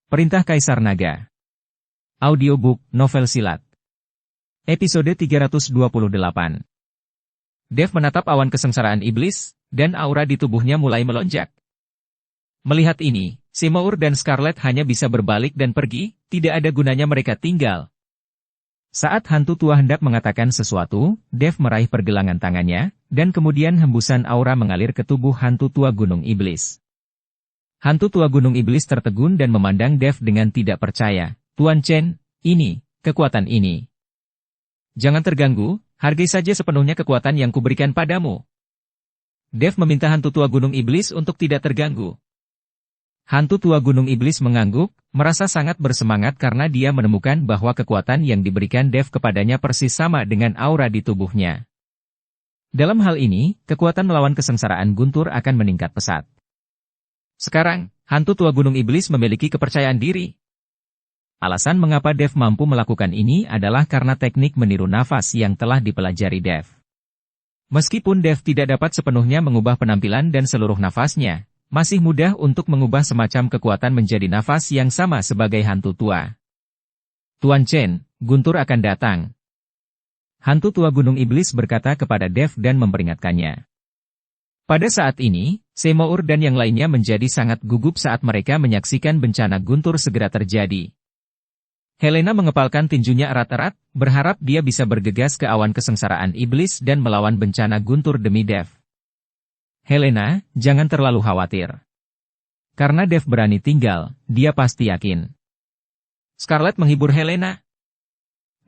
Perintah Kaisar Naga. Audiobook, novel silat. Episode 328. Dev menatap awan kesengsaraan iblis, dan aura di tubuhnya mulai melonjak. Melihat ini, Seymour dan Scarlett hanya bisa berbalik dan pergi, tidak ada gunanya mereka tinggal. Saat hantu tua hendak mengatakan sesuatu, Dev meraih pergelangan tangannya, dan kemudian hembusan aura mengalir ke tubuh hantu tua gunung iblis. Hantu tua gunung iblis tertegun dan memandang Dev dengan tidak percaya. Tuan Chen, ini, kekuatan ini. Jangan terganggu, hargai saja sepenuhnya kekuatan yang kuberikan padamu. Dev meminta hantu tua gunung iblis untuk tidak terganggu. Hantu tua gunung iblis mengangguk, merasa sangat bersemangat karena dia menemukan bahwa kekuatan yang diberikan Dev kepadanya persis sama dengan aura di tubuhnya. Dalam hal ini, kekuatan melawan kesengsaraan guntur akan meningkat pesat. Sekarang, hantu tua gunung iblis memiliki kepercayaan diri. Alasan mengapa Dev mampu melakukan ini adalah karena teknik meniru nafas yang telah dipelajari Dev. Meskipun Dev tidak dapat sepenuhnya mengubah penampilan dan seluruh nafasnya, masih mudah untuk mengubah semacam kekuatan menjadi nafas yang sama sebagai hantu tua. Tuan Chen, guntur akan datang. Hantu tua gunung iblis berkata kepada Dev dan memperingatkannya. Pada saat ini, Seymour dan yang lainnya menjadi sangat gugup saat mereka menyaksikan bencana guntur segera terjadi. Helena mengepalkan tinjunya erat-erat, berharap dia bisa bergegas ke awan kesengsaraan iblis dan melawan bencana guntur demi Dev. Helena, jangan terlalu khawatir. Karena Dev berani tinggal, dia pasti yakin. Scarlett menghibur Helena.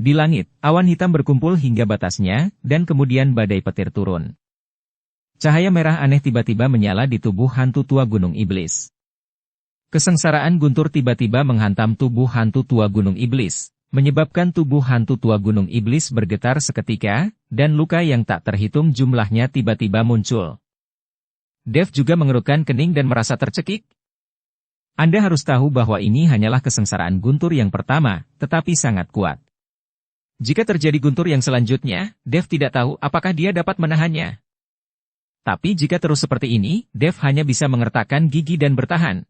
Di langit, awan hitam berkumpul hingga batasnya, dan kemudian badai petir turun. Cahaya merah aneh tiba-tiba menyala di tubuh hantu tua gunung iblis. Kesengsaraan guntur tiba-tiba menghantam tubuh hantu tua gunung iblis, menyebabkan tubuh hantu tua gunung iblis bergetar seketika, dan luka yang tak terhitung jumlahnya tiba-tiba muncul. Dev juga mengerutkan kening dan merasa tercekik. Anda harus tahu bahwa ini hanyalah kesengsaraan guntur yang pertama, tetapi sangat kuat. Jika terjadi guntur yang selanjutnya, Dev tidak tahu apakah dia dapat menahannya. Tapi jika terus seperti ini, Dev hanya bisa mengertakkan gigi dan bertahan.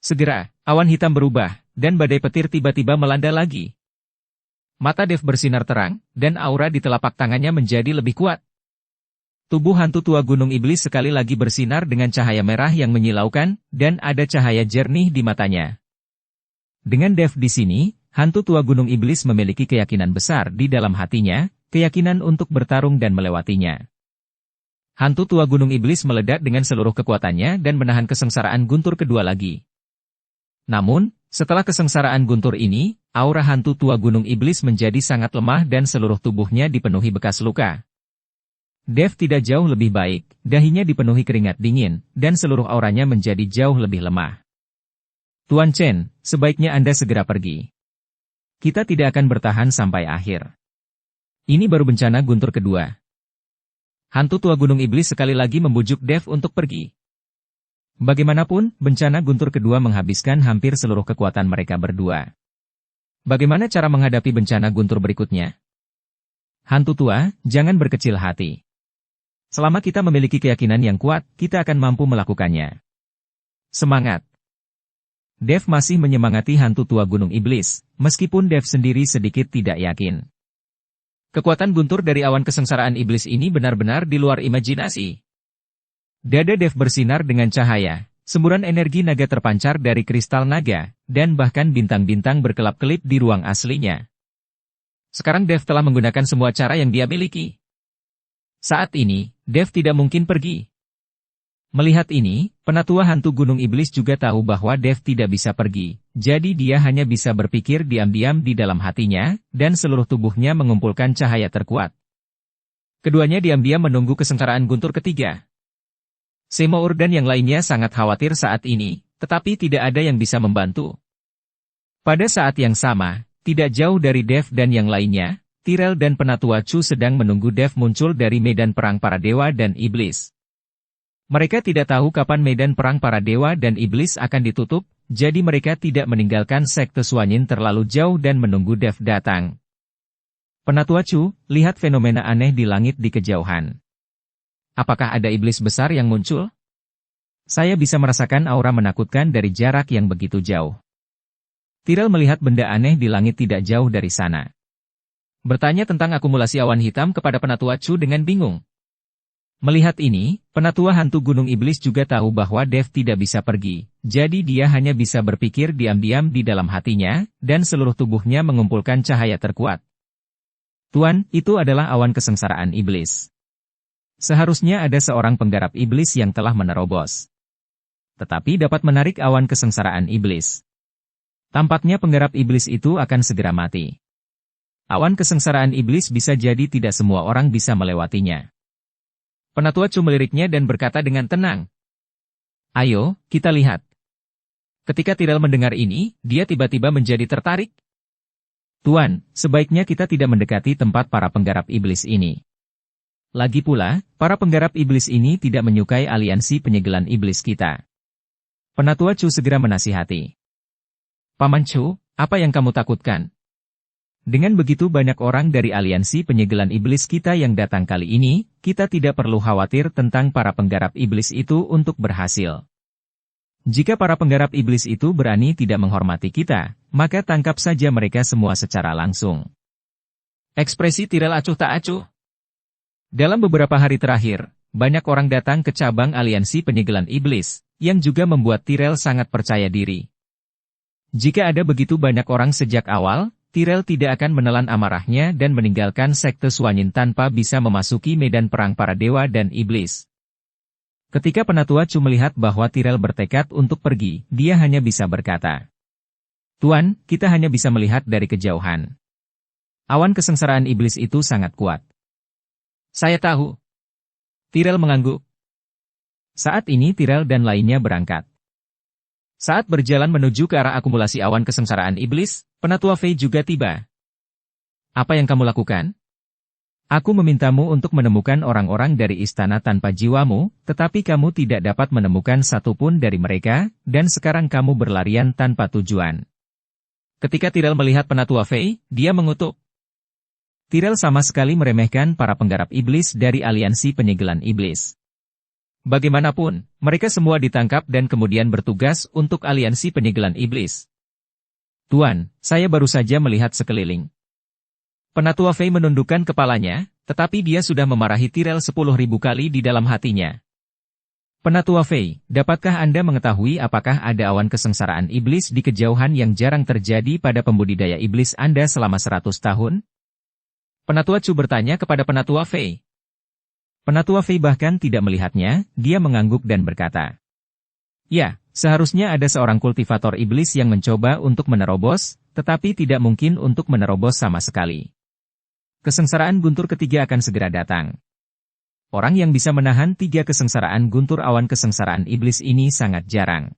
Segera, awan hitam berubah, dan badai petir tiba-tiba melanda lagi. Mata Dev bersinar terang, dan aura di telapak tangannya menjadi lebih kuat. Tubuh hantu tua gunung iblis sekali lagi bersinar dengan cahaya merah yang menyilaukan, dan ada cahaya jernih di matanya. Dengan Dev di sini, hantu tua gunung iblis memiliki keyakinan besar di dalam hatinya, keyakinan untuk bertarung dan melewatinya. Hantu tua gunung iblis meledak dengan seluruh kekuatannya dan menahan kesengsaraan guntur kedua lagi. Namun, setelah kesengsaraan guntur ini, aura hantu tua gunung iblis menjadi sangat lemah dan seluruh tubuhnya dipenuhi bekas luka. Dev tidak jauh lebih baik, dahinya dipenuhi keringat dingin, dan seluruh auranya menjadi jauh lebih lemah. Tuan Chen, sebaiknya Anda segera pergi. Kita tidak akan bertahan sampai akhir. Ini baru bencana guntur kedua. Hantu tua gunung iblis sekali lagi membujuk Dev untuk pergi. Bagaimanapun, bencana guntur kedua menghabiskan hampir seluruh kekuatan mereka berdua. Bagaimana cara menghadapi bencana guntur berikutnya? Hantu tua, jangan berkecil hati. Selama kita memiliki keyakinan yang kuat, kita akan mampu melakukannya. Semangat! Dev masih menyemangati hantu tua gunung iblis, meskipun Dev sendiri sedikit tidak yakin. Kekuatan guntur dari awan kesengsaraan iblis ini benar-benar di luar imajinasi. Dada Dev bersinar dengan cahaya, semburan energi naga terpancar dari kristal naga, dan bahkan bintang-bintang berkelap-kelip di ruang aslinya. Sekarang Dev telah menggunakan semua cara yang dia miliki. Saat ini, Dev tidak mungkin pergi. Melihat ini, penatua hantu gunung iblis juga tahu bahwa Dev tidak bisa pergi, jadi dia hanya bisa berpikir diam-diam di dalam hatinya, dan seluruh tubuhnya mengumpulkan cahaya terkuat. Keduanya diam-diam menunggu kesengsaraan guntur ketiga. Seymour dan yang lainnya sangat khawatir saat ini, tetapi tidak ada yang bisa membantu. Pada saat yang sama, tidak jauh dari Dev dan yang lainnya, Tyrell dan penatua Chu sedang menunggu Dev muncul dari medan perang para dewa dan iblis. Mereka tidak tahu kapan medan perang para dewa dan iblis akan ditutup, jadi mereka tidak meninggalkan sekte Suanyin terlalu jauh dan menunggu Dev datang. Penatua Chu, lihat fenomena aneh di langit di kejauhan. Apakah ada iblis besar yang muncul? Saya bisa merasakan aura menakutkan dari jarak yang begitu jauh. Tyrell melihat benda aneh di langit tidak jauh dari sana. Bertanya tentang akumulasi awan hitam kepada Penatua Chu dengan bingung. Melihat ini, Penatua Hantu Gunung Iblis juga tahu bahwa Dev tidak bisa pergi, jadi dia hanya bisa berpikir diam-diam di dalam hatinya, dan seluruh tubuhnya mengumpulkan cahaya terkuat. Tuan, itu adalah awan kesengsaraan iblis. Seharusnya ada seorang penggarap iblis yang telah menerobos. Tetapi dapat menarik awan kesengsaraan iblis. Tampaknya penggarap iblis itu akan segera mati. Awan kesengsaraan iblis bisa jadi tidak semua orang bisa melewatinya. Penatua Chu meliriknya dan berkata dengan tenang. Ayo, kita lihat. Ketika Tyrell mendengar ini, dia tiba-tiba menjadi tertarik. Tuan, sebaiknya kita tidak mendekati tempat para penggarap iblis ini. Lagi pula, para penggarap iblis ini tidak menyukai aliansi penyegelan iblis kita. Penatua Chu segera menasihati. Paman Chu, apa yang kamu takutkan? Dengan begitu banyak orang dari aliansi penyegelan iblis kita yang datang kali ini, kita tidak perlu khawatir tentang para penggarap iblis itu untuk berhasil. Jika para penggarap iblis itu berani tidak menghormati kita, maka tangkap saja mereka semua secara langsung. Ekspresi Tyrell acuh tak acuh. Dalam beberapa hari terakhir, banyak orang datang ke cabang aliansi penyegelan iblis, yang juga membuat Tyrell sangat percaya diri. Jika ada begitu banyak orang sejak awal, Tyrell tidak akan menelan amarahnya dan meninggalkan sekte Suanyin tanpa bisa memasuki medan perang para dewa dan iblis. Ketika Penatua Chu melihat bahwa Tyrell bertekad untuk pergi, dia hanya bisa berkata, Tuan, kita hanya bisa melihat dari kejauhan. Awan kesengsaraan iblis itu sangat kuat. Saya tahu. Tyrell mengangguk. Saat ini Tyrell dan lainnya berangkat. Saat berjalan menuju ke arah akumulasi awan kesengsaraan iblis, Penatua Fei juga tiba. Apa yang kamu lakukan? Aku memintamu untuk menemukan orang-orang dari istana tanpa jiwamu, tetapi kamu tidak dapat menemukan satupun dari mereka, dan sekarang kamu berlarian tanpa tujuan. Ketika Tyrell melihat Penatua Fei, dia mengutuk. Tyrell sama sekali meremehkan para penggarap iblis dari aliansi penyegelan iblis. Bagaimanapun, mereka semua ditangkap dan kemudian bertugas untuk aliansi penyegelan iblis. Tuan, saya baru saja melihat sekeliling. Penatua Fei menundukkan kepalanya, tetapi dia sudah memarahi Tyrell 10.000 kali di dalam hatinya. Penatua Fei, dapatkah Anda mengetahui apakah ada awan kesengsaraan iblis di kejauhan yang jarang terjadi pada pembudidaya iblis Anda selama 100 tahun? Penatua Chu bertanya kepada Penatua Fei. Penatua Fei bahkan tidak melihatnya, dia mengangguk dan berkata, ya, seharusnya ada seorang kultivator iblis yang mencoba untuk menerobos, tetapi tidak mungkin untuk menerobos sama sekali. Kesengsaraan guntur ketiga akan segera datang. Orang yang bisa menahan 3 kesengsaraan guntur awan kesengsaraan iblis ini sangat jarang.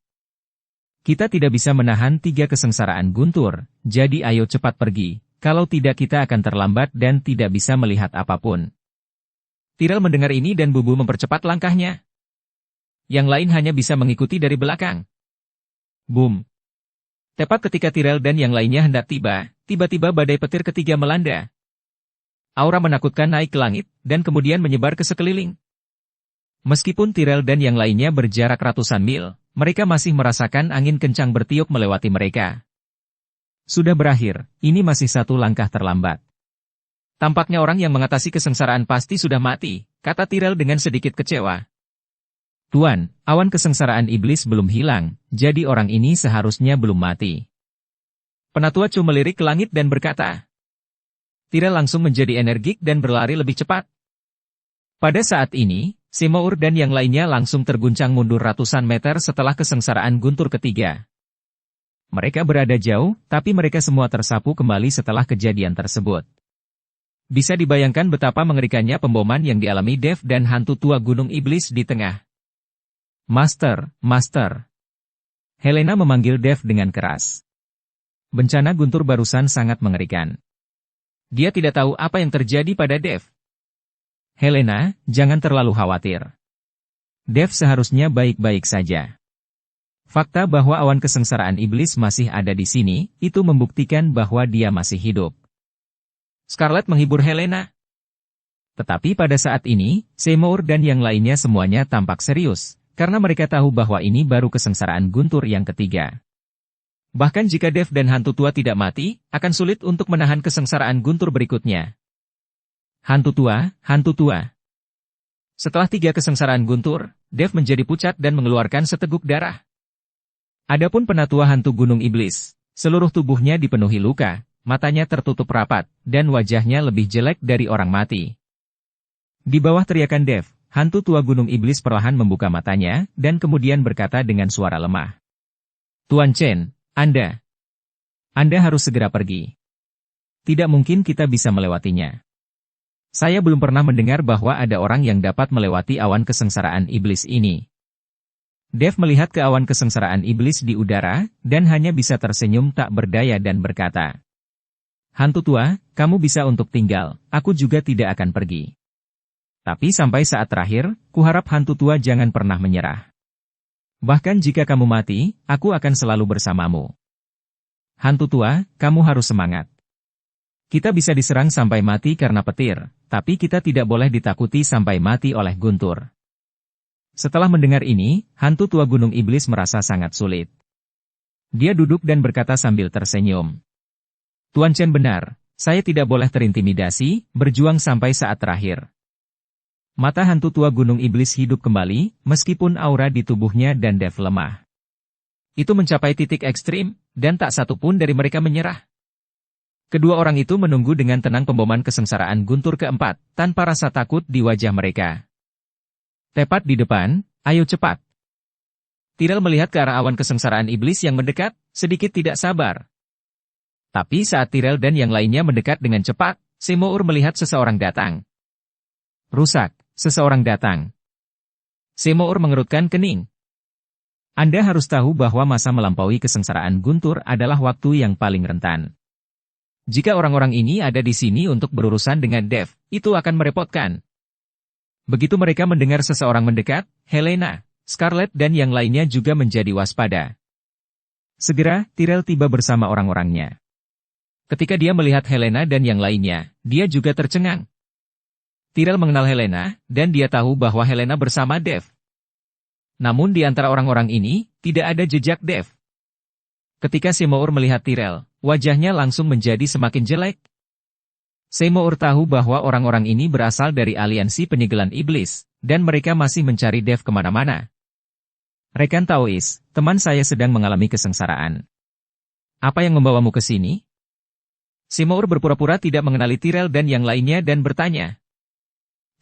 Kita tidak bisa menahan 3 kesengsaraan guntur, jadi ayo cepat pergi, kalau tidak kita akan terlambat dan tidak bisa melihat apapun. Tyrell mendengar ini dan Bubu mempercepat langkahnya. Yang lain hanya bisa mengikuti dari belakang. Boom. Tepat ketika Tyrell dan yang lainnya hendak tiba, tiba-tiba badai petir ketiga melanda. Aura menakutkan naik ke langit, dan kemudian menyebar ke sekeliling. Meskipun Tyrell dan yang lainnya berjarak ratusan mil, mereka masih merasakan angin kencang bertiup melewati mereka. Sudah berakhir, ini masih satu langkah terlambat. Tampaknya orang yang mengatasi kesengsaraan pasti sudah mati, kata Tyrell dengan sedikit kecewa. Tuan, awan kesengsaraan iblis belum hilang, jadi orang ini seharusnya belum mati. Penatua Chu melirik ke langit dan berkata. Tyrell langsung menjadi energik dan berlari lebih cepat. Pada saat ini, Simour dan yang lainnya langsung terguncang mundur ratusan meter setelah kesengsaraan guntur ketiga. Mereka berada jauh, tapi mereka semua tersapu kembali setelah kejadian tersebut. Bisa dibayangkan betapa mengerikannya pemboman yang dialami Dev dan hantu tua gunung iblis di tengah. Master, Master. Helena memanggil Dev dengan keras. Bencana guntur barusan sangat mengerikan. Dia tidak tahu apa yang terjadi pada Dev. Helena, jangan terlalu khawatir. Dev seharusnya baik-baik saja. Fakta bahwa awan kesengsaraan iblis masih ada di sini, itu membuktikan bahwa dia masih hidup. Scarlet menghibur Helena. Tetapi pada saat ini, Seymour dan yang lainnya semuanya tampak serius, karena mereka tahu bahwa ini baru kesengsaraan guntur yang ketiga. Bahkan jika Dev dan hantu tua tidak mati, akan sulit untuk menahan kesengsaraan Guntur berikutnya. Hantu tua, hantu tua. Setelah 3 kesengsaraan Guntur, Dev menjadi pucat dan mengeluarkan seteguk darah. Adapun penatua hantu Gunung Iblis, seluruh tubuhnya dipenuhi luka, matanya tertutup rapat, dan wajahnya lebih jelek dari orang mati. Di bawah teriakan Dev, hantu tua Gunung Iblis perlahan membuka matanya, dan kemudian berkata dengan suara lemah. Tuan Chen, Anda harus segera pergi. Tidak mungkin kita bisa melewatinya. Saya belum pernah mendengar bahwa ada orang yang dapat melewati awan kesengsaraan iblis ini. Dev melihat ke awan kesengsaraan iblis di udara, dan hanya bisa tersenyum tak berdaya dan berkata, Hantu tua, kamu bisa untuk tinggal, aku juga tidak akan pergi. Tapi sampai saat terakhir, kuharap hantu tua jangan pernah menyerah. Bahkan jika kamu mati, aku akan selalu bersamamu. Hantu tua, kamu harus semangat. Kita bisa diserang sampai mati karena petir, tapi kita tidak boleh ditakuti sampai mati oleh Guntur. Setelah mendengar ini, hantu tua Gunung Iblis merasa sangat sulit. Dia duduk dan berkata sambil tersenyum. Tuan Chen benar, saya tidak boleh terintimidasi, berjuang sampai saat terakhir. Mata hantu tua Gunung Iblis hidup kembali, meskipun aura di tubuhnya dan Dev lemah. Itu mencapai titik ekstrim, dan tak satu pun dari mereka menyerah. Kedua orang itu menunggu dengan tenang pemboman kesengsaraan Guntur keempat, tanpa rasa takut di wajah mereka. Tepat di depan, ayo cepat. Tyrell melihat ke arah awan kesengsaraan iblis yang mendekat, sedikit tidak sabar. Tapi saat Tyrell dan yang lainnya mendekat dengan cepat, Semour melihat seseorang datang. Rusak, seseorang datang. Semour mengerutkan kening. Anda harus tahu bahwa masa melampaui kesengsaraan Guntur adalah waktu yang paling rentan. Jika orang-orang ini ada di sini untuk berurusan dengan Dev, itu akan merepotkan. Begitu mereka mendengar seseorang mendekat, Helena, Scarlet dan yang lainnya juga menjadi waspada. Segera, Tyrell tiba bersama orang-orangnya. Ketika dia melihat Helena dan yang lainnya, dia juga tercengang. Tyrell mengenal Helena, dan dia tahu bahwa Helena bersama Dev. Namun di antara orang-orang ini, tidak ada jejak Dev. Ketika Semour melihat Tyrell, wajahnya langsung menjadi semakin jelek. Semour tahu bahwa orang-orang ini berasal dari aliansi penyegelan iblis, dan mereka masih mencari Dev kemana-mana. Rekan Taois, teman saya sedang mengalami kesengsaraan. Apa yang membawamu ke sini? Semour berpura-pura tidak mengenali Tyrell dan yang lainnya dan bertanya.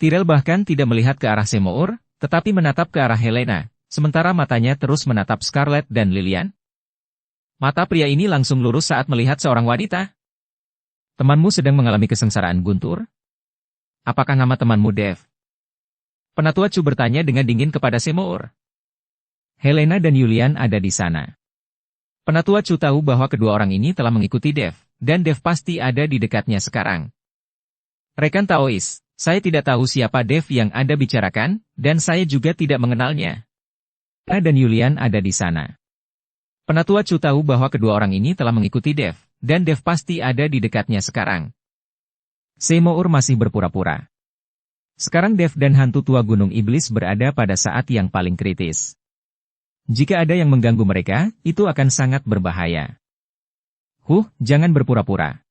Tyrell bahkan tidak melihat ke arah Semour, tetapi menatap ke arah Helena, sementara matanya terus menatap Scarlet dan Lilian. Mata pria ini langsung lurus saat melihat seorang wanita. Temanmu sedang mengalami kesengsaraan Guntur? Apakah nama temanmu Dev? Penatua Chu bertanya dengan dingin kepada Semour. Helena dan Yulian ada di sana. Penatua Chu tahu bahwa kedua orang ini telah mengikuti Dev, dan Dev pasti ada di dekatnya sekarang. Rekan Taois, saya tidak tahu siapa Dev yang Anda bicarakan, dan saya juga tidak mengenalnya. Helena dan Yulian ada di sana. Penatua Chu tahu bahwa kedua orang ini telah mengikuti Dev, dan Dev pasti ada di dekatnya sekarang. Semour masih berpura-pura. Sekarang Dev dan hantu tua Gunung Iblis berada pada saat yang paling kritis. Jika ada yang mengganggu mereka, itu akan sangat berbahaya. Jangan berpura-pura.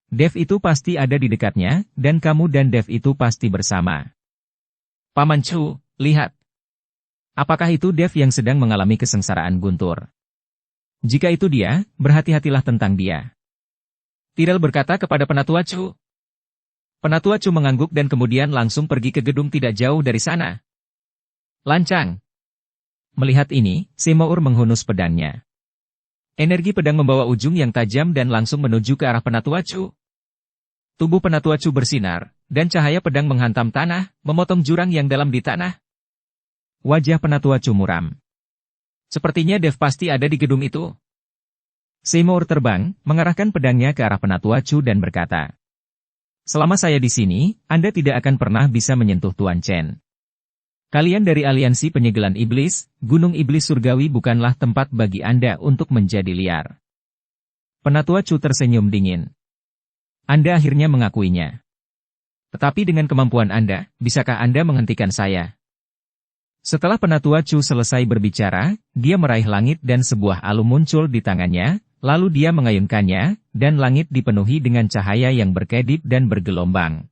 Dev itu pasti ada di dekatnya, dan kamu dan Dev itu pasti bersama. Paman Chu, lihat. Apakah itu Dev yang sedang mengalami kesengsaraan Guntur? Jika itu dia, berhati-hatilah tentang dia. Tyrell berkata kepada Penatua Chu. Penatua Chu mengangguk dan kemudian langsung pergi ke gedung tidak jauh dari sana. Lancang. Melihat ini, Semour menghunus pedangnya. Energi pedang membawa ujung yang tajam dan langsung menuju ke arah Penatua Chu. Tubuh Penatua Chu bersinar, dan cahaya pedang menghantam tanah, memotong jurang yang dalam di tanah. Wajah Penatua Chu muram. Sepertinya Dev pasti ada di gedung itu. Semour terbang, mengarahkan pedangnya ke arah Penatua Chu dan berkata, selama saya di sini, Anda tidak akan pernah bisa menyentuh Tuan Chen. Kalian dari aliansi penyegelan iblis, Gunung Iblis Surgawi bukanlah tempat bagi Anda untuk menjadi liar. Penatua Chu tersenyum dingin. Anda akhirnya mengakuinya. Tetapi dengan kemampuan Anda, bisakah Anda menghentikan saya? Setelah Penatua Chu selesai berbicara, dia meraih langit dan sebuah alu muncul di tangannya, lalu dia mengayunkannya, dan langit dipenuhi dengan cahaya yang berkedip dan bergelombang.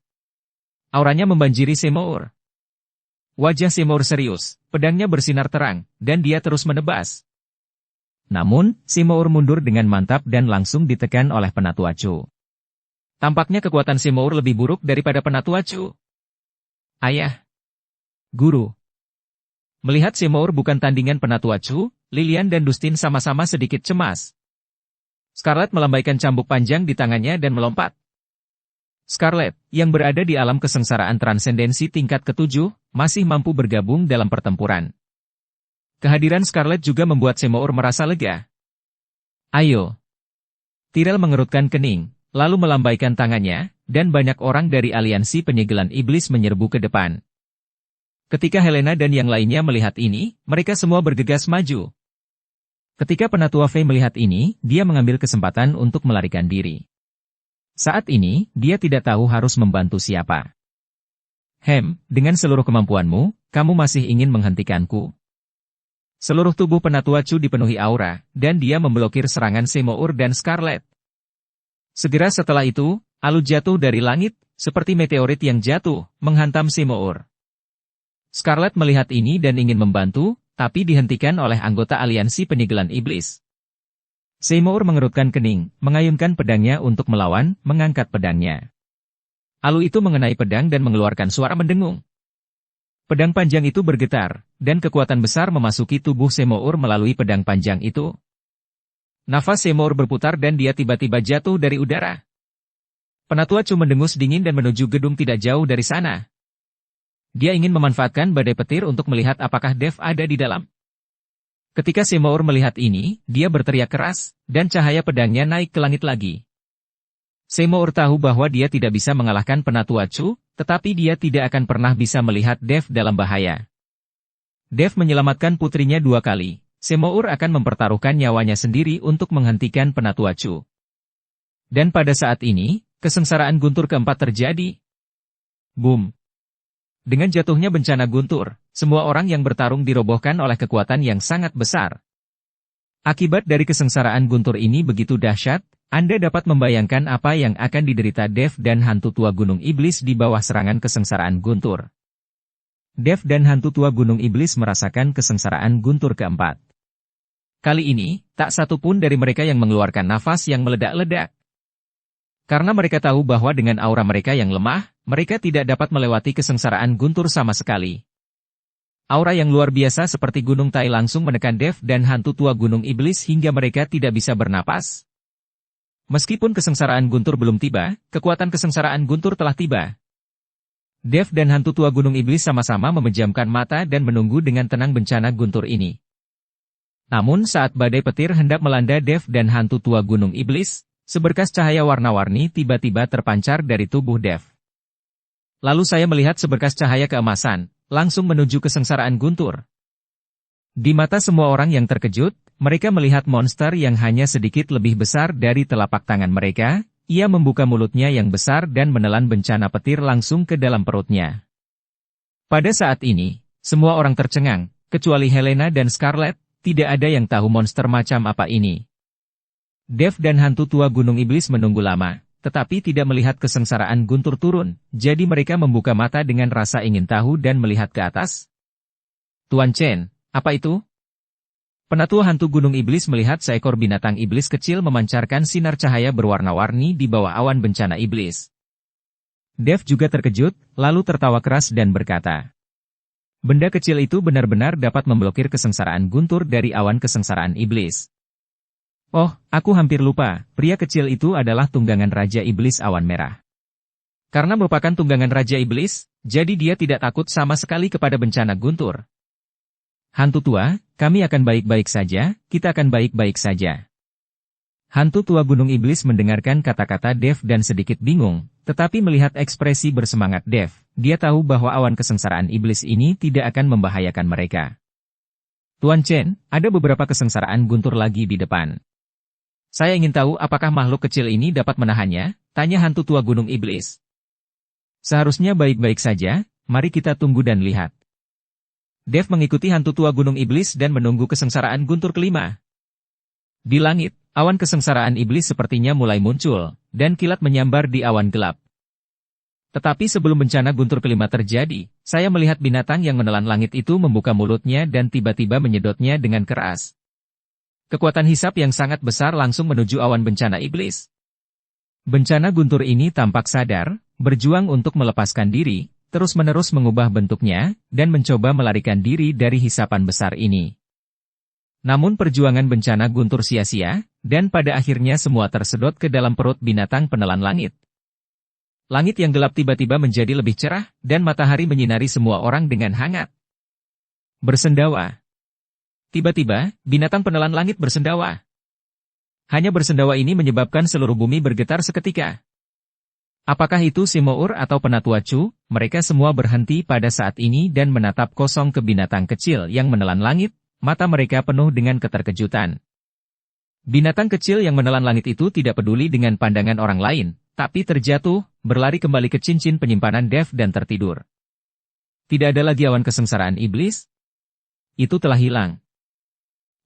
Auranya membanjiri Seymour. Wajah Seymour serius, pedangnya bersinar terang, dan dia terus menebas. Namun, Seymour mundur dengan mantap dan langsung ditekan oleh Penatua Chu. Tampaknya kekuatan Seymour lebih buruk daripada Penatua Chu. Ayah. Guru. Melihat Seymour bukan tandingan Penatua Chu, Lilian dan Dustin sama-sama sedikit cemas. Scarlet melambaikan cambuk panjang di tangannya dan melompat. Scarlet, yang berada di alam kesengsaraan transendensi tingkat ke-7, masih mampu bergabung dalam pertempuran. Kehadiran Scarlet juga membuat Seymour merasa lega. Ayo. Tyrell mengerutkan kening, lalu melambaikan tangannya, dan banyak orang dari aliansi penyegelan iblis menyerbu ke depan. Ketika Helena dan yang lainnya melihat ini, mereka semua bergegas maju. Ketika Penatua Fei melihat ini, dia mengambil kesempatan untuk melarikan diri. Saat ini, dia tidak tahu harus membantu siapa. Dengan seluruh kemampuanmu, kamu masih ingin menghentikanku. Seluruh tubuh Penatua Chu dipenuhi aura, dan dia memblokir serangan Seymour dan Scarlet. Segera setelah itu, alu jatuh dari langit, seperti meteorit yang jatuh, menghantam Seymour. Scarlet melihat ini dan ingin membantu, tapi dihentikan oleh anggota aliansi penyegelan iblis. Seymour mengerutkan kening, mengayunkan pedangnya untuk melawan, mengangkat pedangnya. Alu itu mengenai pedang dan mengeluarkan suara mendengung. Pedang panjang itu bergetar, dan kekuatan besar memasuki tubuh Seymour melalui pedang panjang itu. Nafas Seymour berputar dan dia tiba-tiba jatuh dari udara. Penatua Chu mendengus dingin dan menuju gedung tidak jauh dari sana. Dia ingin memanfaatkan badai petir untuk melihat apakah Dev ada di dalam. Ketika Seymour melihat ini, dia berteriak keras, dan cahaya pedangnya naik ke langit lagi. Seymour tahu bahwa dia tidak bisa mengalahkan Penatua Chu, tetapi dia tidak akan pernah bisa melihat Dev dalam bahaya. Dev menyelamatkan putrinya 2 kali. Seymour akan mempertaruhkan nyawanya sendiri untuk menghentikan Penatua Chu. Dan pada saat ini, kesengsaraan guntur keempat terjadi. Boom! Dengan jatuhnya bencana guntur, semua orang yang bertarung dirobohkan oleh kekuatan yang sangat besar. Akibat dari kesengsaraan guntur ini begitu dahsyat, Anda dapat membayangkan apa yang akan diderita Dev dan hantu tua gunung iblis di bawah serangan kesengsaraan guntur. Dev dan hantu tua gunung iblis merasakan kesengsaraan guntur keempat. Kali ini, tak satu pun dari mereka yang mengeluarkan nafas yang meledak-ledak. Karena mereka tahu bahwa dengan aura mereka yang lemah, mereka tidak dapat melewati kesengsaraan guntur sama sekali. Aura yang luar biasa seperti Gunung Tai langsung menekan Dev dan hantu tua gunung iblis hingga mereka tidak bisa bernapas. Meskipun kesengsaraan guntur belum tiba, kekuatan kesengsaraan guntur telah tiba. Dev dan hantu tua gunung iblis sama-sama memejamkan mata dan menunggu dengan tenang bencana guntur ini. Namun saat badai petir hendak melanda Dev dan hantu tua gunung iblis, seberkas cahaya warna-warni tiba-tiba terpancar dari tubuh Dev. Lalu saya melihat seberkas cahaya keemasan, langsung menuju kesengsaraan guntur. Di mata semua orang yang terkejut, mereka melihat monster yang hanya sedikit lebih besar dari telapak tangan mereka. Ia membuka mulutnya yang besar dan menelan bencana petir langsung ke dalam perutnya. Pada saat ini, semua orang tercengang, kecuali Helena dan Scarlet, tidak ada yang tahu monster macam apa ini. Dev dan hantu tua gunung iblis menunggu lama, tetapi tidak melihat kesengsaraan guntur turun, jadi mereka membuka mata dengan rasa ingin tahu dan melihat ke atas. Tuan Chen, apa itu? Penatua hantu gunung iblis melihat seekor binatang iblis kecil memancarkan sinar cahaya berwarna-warni di bawah awan bencana iblis. Dev juga terkejut, lalu tertawa keras dan berkata, benda kecil itu benar-benar dapat memblokir kesengsaraan guntur dari awan kesengsaraan iblis. Oh, aku hampir lupa, pria kecil itu adalah tunggangan Raja Iblis Awan Merah. Karena merupakan tunggangan Raja Iblis, jadi dia tidak takut sama sekali kepada bencana guntur. Hantu tua, kami akan baik-baik saja, kita akan baik-baik saja. Hantu tua gunung iblis mendengarkan kata-kata Dev dan sedikit bingung, tetapi melihat ekspresi bersemangat Dev, dia tahu bahwa awan kesengsaraan iblis ini tidak akan membahayakan mereka. Tuan Chen, ada beberapa kesengsaraan guntur lagi di depan. Saya ingin tahu apakah makhluk kecil ini dapat menahannya, tanya hantu tua gunung iblis. Seharusnya baik-baik saja, mari kita tunggu dan lihat. Dev mengikuti hantu tua gunung iblis dan menunggu kesengsaraan guntur kelima. Di langit, awan kesengsaraan iblis sepertinya mulai muncul, dan kilat menyambar di awan gelap. Tetapi sebelum bencana guntur kelima terjadi, saya melihat binatang yang menelan langit itu membuka mulutnya dan tiba-tiba menyedotnya dengan keras. Kekuatan hisap yang sangat besar langsung menuju awan bencana iblis. Bencana guntur ini tampak sadar, berjuang untuk melepaskan diri, terus-menerus mengubah bentuknya, dan mencoba melarikan diri dari hisapan besar ini. Namun perjuangan bencana guntur sia-sia, dan pada akhirnya semua tersedot ke dalam perut binatang penelan langit. Langit yang gelap tiba-tiba menjadi lebih cerah, dan matahari menyinari semua orang dengan hangat. Bersendawa. Tiba-tiba, binatang penelan langit bersendawa. Hanya bersendawa ini menyebabkan seluruh bumi bergetar seketika. Apakah itu Simour atau Penatua Chu? Mereka semua berhenti pada saat ini dan menatap kosong ke binatang kecil yang menelan langit, mata mereka penuh dengan keterkejutan. Binatang kecil yang menelan langit itu tidak peduli dengan pandangan orang lain, tapi terjatuh, berlari kembali ke cincin penyimpanan Dev dan tertidur. Tidak ada lagi awan kesengsaraan iblis. Itu telah hilang.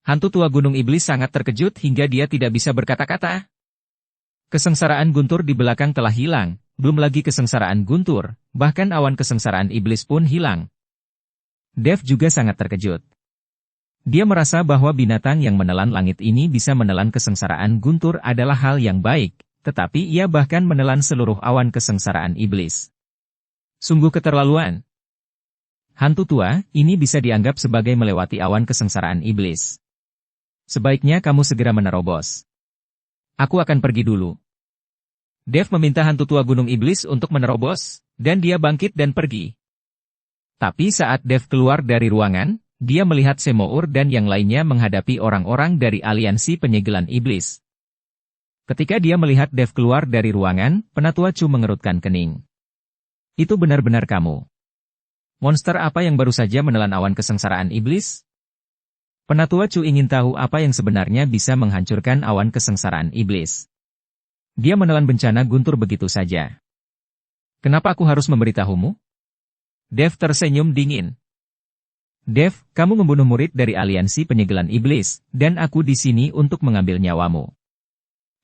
Hantu tua gunung iblis sangat terkejut hingga dia tidak bisa berkata-kata. Kesengsaraan guntur di belakang telah hilang, belum lagi kesengsaraan guntur, bahkan awan kesengsaraan iblis pun hilang. Dev juga sangat terkejut. Dia merasa bahwa binatang yang menelan langit ini bisa menelan kesengsaraan guntur adalah hal yang baik, tetapi ia bahkan menelan seluruh awan kesengsaraan iblis. Sungguh keterlaluan. Hantu tua, ini bisa dianggap sebagai melewati awan kesengsaraan iblis. Sebaiknya kamu segera menerobos. Aku akan pergi dulu. Dev meminta hantu tua gunung iblis untuk menerobos, dan dia bangkit dan pergi. Tapi saat Dev keluar dari ruangan, dia melihat Simour dan yang lainnya menghadapi orang-orang dari aliansi penyegelan iblis. Ketika dia melihat Dev keluar dari ruangan, Penatua Chu mengerutkan kening. Itu benar-benar kamu. Monster apa yang baru saja menelan awan kesengsaraan iblis? Penatua Chu ingin tahu apa yang sebenarnya bisa menghancurkan awan kesengsaraan iblis. Dia menelan bencana guntur begitu saja. Kenapa aku harus memberitahumu? Dev tersenyum dingin. Dev, kamu membunuh murid dari aliansi penyegelan iblis, dan aku di sini untuk mengambil nyawamu.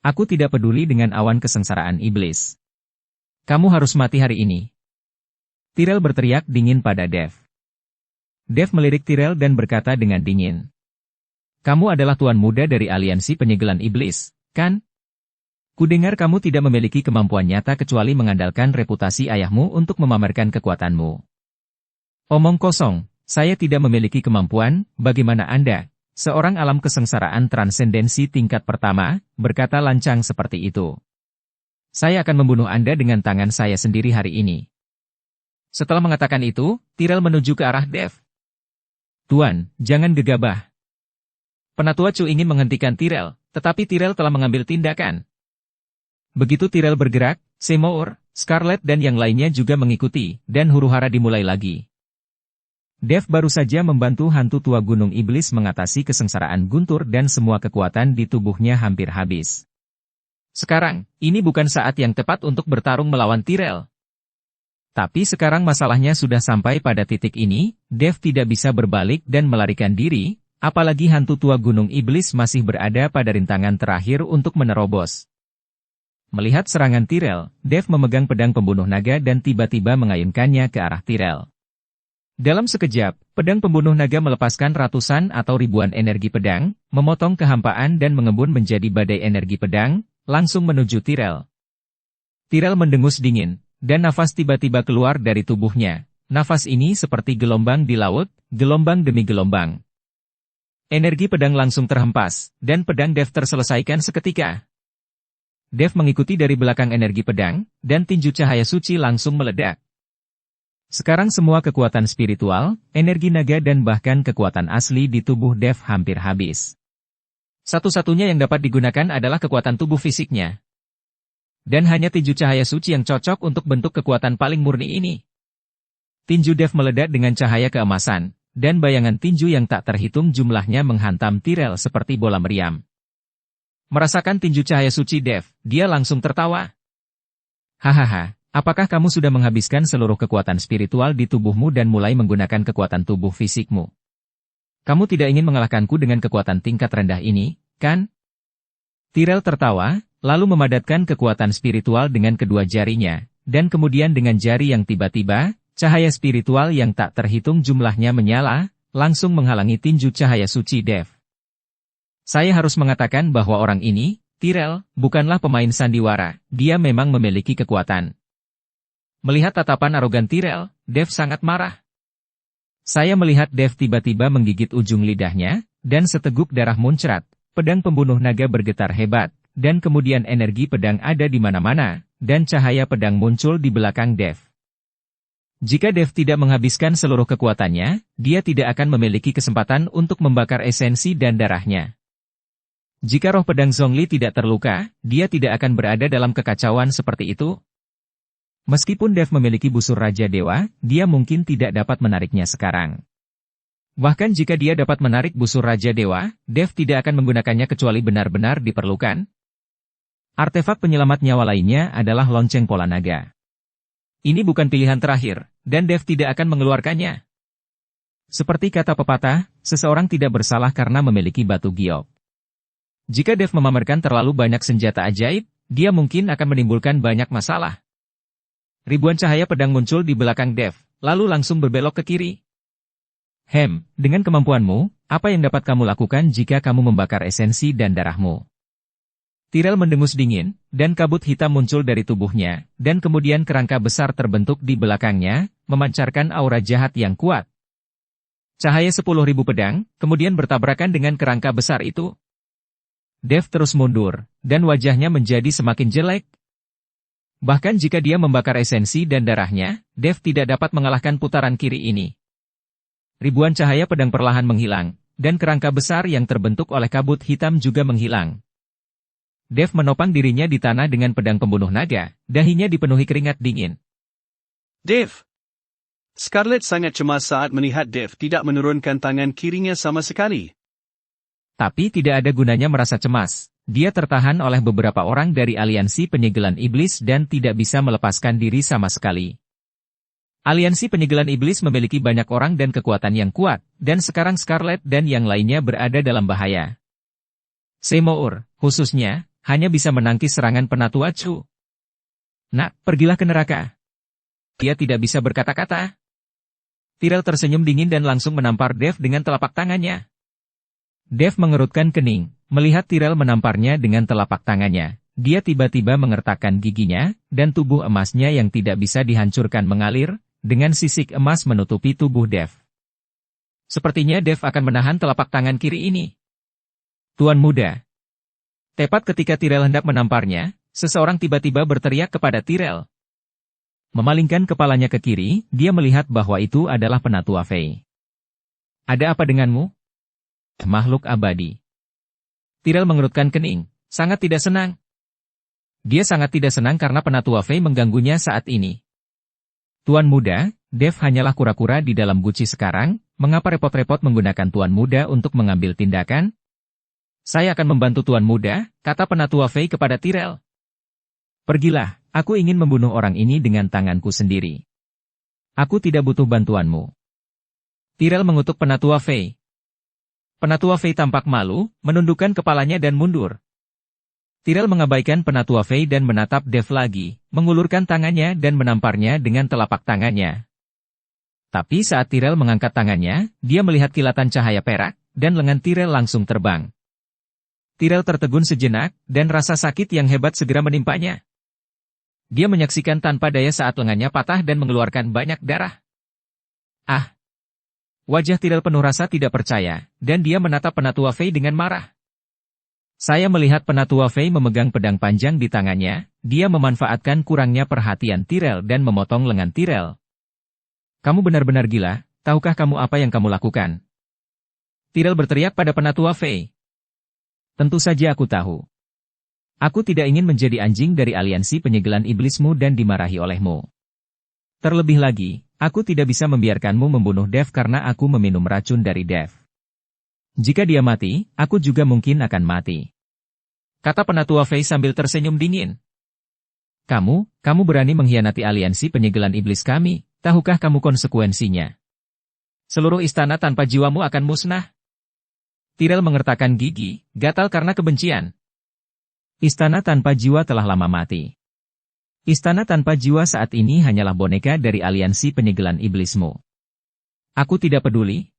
Aku tidak peduli dengan awan kesengsaraan iblis. Kamu harus mati hari ini. Tyrell berteriak dingin pada Dev. Dev melirik Tyrell dan berkata dengan dingin. Kamu adalah tuan muda dari aliansi penyegelan iblis, kan? Kudengar kamu tidak memiliki kemampuan nyata kecuali mengandalkan reputasi ayahmu untuk memamerkan kekuatanmu. Omong kosong, saya tidak memiliki kemampuan, bagaimana Anda, seorang alam kesengsaraan transendensi tingkat pertama, berkata lancang seperti itu. Saya akan membunuh Anda dengan tangan saya sendiri hari ini. Setelah mengatakan itu, Tyrell menuju ke arah Dev. Tuan, jangan gegabah. Penatua Chu ingin menghentikan Tyrell, tetapi Tyrell telah mengambil tindakan. Begitu Tyrell bergerak, Simour, Scarlet dan yang lainnya juga mengikuti, dan huru-hara dimulai lagi. Dev baru saja membantu hantu tua gunung iblis mengatasi kesengsaraan guntur dan semua kekuatan di tubuhnya hampir habis. Sekarang, ini bukan saat yang tepat untuk bertarung melawan Tyrell. Tapi sekarang masalahnya sudah sampai pada titik ini, Dev tidak bisa berbalik dan melarikan diri, apalagi hantu tua gunung iblis masih berada pada rintangan terakhir untuk menerobos. Melihat serangan Tyrell, Dev memegang pedang pembunuh naga dan tiba-tiba mengayunkannya ke arah Tyrell. Dalam sekejap, pedang pembunuh naga melepaskan ratusan atau ribuan energi pedang, memotong kehampaan dan mengembun menjadi badai energi pedang, langsung menuju Tyrell. Tyrell mendengus dingin, dan nafas tiba-tiba keluar dari tubuhnya. Nafas ini seperti gelombang di laut, gelombang demi gelombang. Energi pedang langsung terhempas, dan pedang Dev terselesaikan seketika. Dev mengikuti dari belakang energi pedang, dan tinju cahaya suci langsung meledak. Sekarang semua kekuatan spiritual, energi naga dan bahkan kekuatan asli di tubuh Dev hampir habis. Satu-satunya yang dapat digunakan adalah kekuatan tubuh fisiknya. Dan hanya tinju cahaya suci yang cocok untuk bentuk kekuatan paling murni ini. Tinju Dev meledak dengan cahaya keemasan, dan bayangan tinju yang tak terhitung jumlahnya menghantam Tyrell seperti bola meriam. Merasakan tinju cahaya suci Dev, dia langsung tertawa. Hahaha, Apakah kamu sudah menghabiskan seluruh kekuatan spiritual di tubuhmu dan mulai menggunakan kekuatan tubuh fisikmu? Kamu tidak ingin mengalahkanku dengan kekuatan tingkat rendah ini, kan? Tyrell tertawa, lalu memadatkan kekuatan spiritual dengan kedua jarinya, dan kemudian dengan jari yang tiba-tiba, cahaya spiritual yang tak terhitung jumlahnya menyala, langsung menghalangi tinju cahaya suci Dev. Saya harus mengatakan bahwa orang ini, Tyrell, bukanlah pemain sandiwara, dia memang memiliki kekuatan. Melihat tatapan arogan Tyrell, Dev sangat marah. Saya melihat Dev tiba-tiba menggigit ujung lidahnya, dan seteguk darah muncrat, pedang pembunuh naga bergetar hebat, dan kemudian energi pedang ada di mana-mana, dan cahaya pedang muncul di belakang Dev. Jika Dev tidak menghabiskan seluruh kekuatannya, dia tidak akan memiliki kesempatan untuk membakar esensi dan darahnya. Jika roh pedang Zhongli tidak terluka, dia tidak akan berada dalam kekacauan seperti itu. Meskipun Dev memiliki busur Raja Dewa, dia mungkin tidak dapat menariknya sekarang. Bahkan jika dia dapat menarik busur Raja Dewa, Dev tidak akan menggunakannya kecuali benar-benar diperlukan. Artefak penyelamat nyawa lainnya adalah lonceng pola naga. Ini bukan pilihan terakhir, dan Dev tidak akan mengeluarkannya. Seperti kata pepatah, seseorang tidak bersalah karena memiliki batu giok. Jika Dev memamerkan terlalu banyak senjata ajaib, dia mungkin akan menimbulkan banyak masalah. Ribuan cahaya pedang muncul di belakang Dev, lalu langsung berbelok ke kiri. Dengan kemampuanmu, apa yang dapat kamu lakukan jika kamu membakar esensi dan darahmu? Tyrell mendengus dingin, dan kabut hitam muncul dari tubuhnya, dan kemudian kerangka besar terbentuk di belakangnya, memancarkan aura jahat yang kuat. Cahaya 10.000 pedang, kemudian bertabrakan dengan kerangka besar itu. Dev terus mundur, dan wajahnya menjadi semakin jelek. Bahkan jika dia membakar esensi dan darahnya, Dev tidak dapat mengalahkan putaran kiri ini. Ribuan cahaya pedang perlahan menghilang, dan kerangka besar yang terbentuk oleh kabut hitam juga menghilang. Dev menopang dirinya di tanah dengan pedang pembunuh naga, dahinya dipenuhi keringat dingin. Dev! Scarlet sangat cemas saat melihat Dev tidak menurunkan tangan kirinya sama sekali. Tapi tidak ada gunanya merasa cemas. Dia tertahan oleh beberapa orang dari aliansi penyegelan iblis dan tidak bisa melepaskan diri sama sekali. Aliansi penyegelan iblis memiliki banyak orang dan kekuatan yang kuat, dan sekarang Scarlet dan yang lainnya berada dalam bahaya. Seymour, khususnya, hanya bisa menangkis serangan Penatua Chu. Nak, pergilah ke neraka. Dia tidak bisa berkata-kata. Tyrell tersenyum dingin dan langsung menampar Dev dengan telapak tangannya. Dev mengerutkan kening. Melihat Tyrell menamparnya dengan telapak tangannya, dia tiba-tiba mengertakkan giginya, dan tubuh emasnya yang tidak bisa dihancurkan mengalir, dengan sisik emas menutupi tubuh Dev. Sepertinya Dev akan menahan telapak tangan kiri ini. Tuan muda. Tepat ketika Tyrell hendak menamparnya, seseorang tiba-tiba berteriak kepada Tyrell. Memalingkan kepalanya ke kiri, dia melihat bahwa itu adalah Penatua Fei. Ada apa denganmu? Makhluk abadi. Tyrell mengerutkan kening, sangat tidak senang. Dia sangat tidak senang karena Penatua Fei mengganggunya saat ini. Tuan muda, Dev hanyalah kura-kura di dalam guci sekarang, mengapa repot-repot menggunakan tuan muda untuk mengambil tindakan? Saya akan membantu tuan muda, kata Penatua Fei kepada Tyrell. Pergilah, aku ingin membunuh orang ini dengan tanganku sendiri. Aku tidak butuh bantuanmu. Tyrell mengutuk Penatua Fei. Penatua Fei tampak malu, menundukkan kepalanya dan mundur. Tyrell mengabaikan Penatua Fei dan menatap Dev lagi, mengulurkan tangannya dan menamparnya dengan telapak tangannya. Tapi saat Tyrell mengangkat tangannya, dia melihat kilatan cahaya perak, dan lengan Tyrell langsung terbang. Tyrell tertegun sejenak, dan rasa sakit yang hebat segera menimpanya. Dia menyaksikan tanpa daya saat lengannya patah dan mengeluarkan banyak darah. Ah! Wajah Tyrell penuh rasa tidak percaya, dan dia menatap Penatua Fei dengan marah. Saya melihat Penatua Fei memegang pedang panjang di tangannya, dia memanfaatkan kurangnya perhatian Tyrell dan memotong lengan Tyrell. Kamu benar-benar gila, tahukah kamu apa yang kamu lakukan? Tyrell berteriak pada Penatua Fei. Tentu saja aku tahu. Aku tidak ingin menjadi anjing dari aliansi penyegelan iblismu dan dimarahi olehmu. Terlebih lagi, aku tidak bisa membiarkanmu membunuh Dev karena aku meminum racun dari Dev. Jika dia mati, aku juga mungkin akan mati. Kata Penatua Fei sambil tersenyum dingin. Kamu berani mengkhianati aliansi penyegelan iblis kami, tahukah kamu konsekuensinya? Seluruh istana tanpa jiwamu akan musnah. Tyrell mengertakkan gigi, gatal karena kebencian. Istana tanpa jiwa telah lama mati. Istana tanpa jiwa saat ini hanyalah boneka dari aliansi penyegelan iblismu. Aku tidak peduli.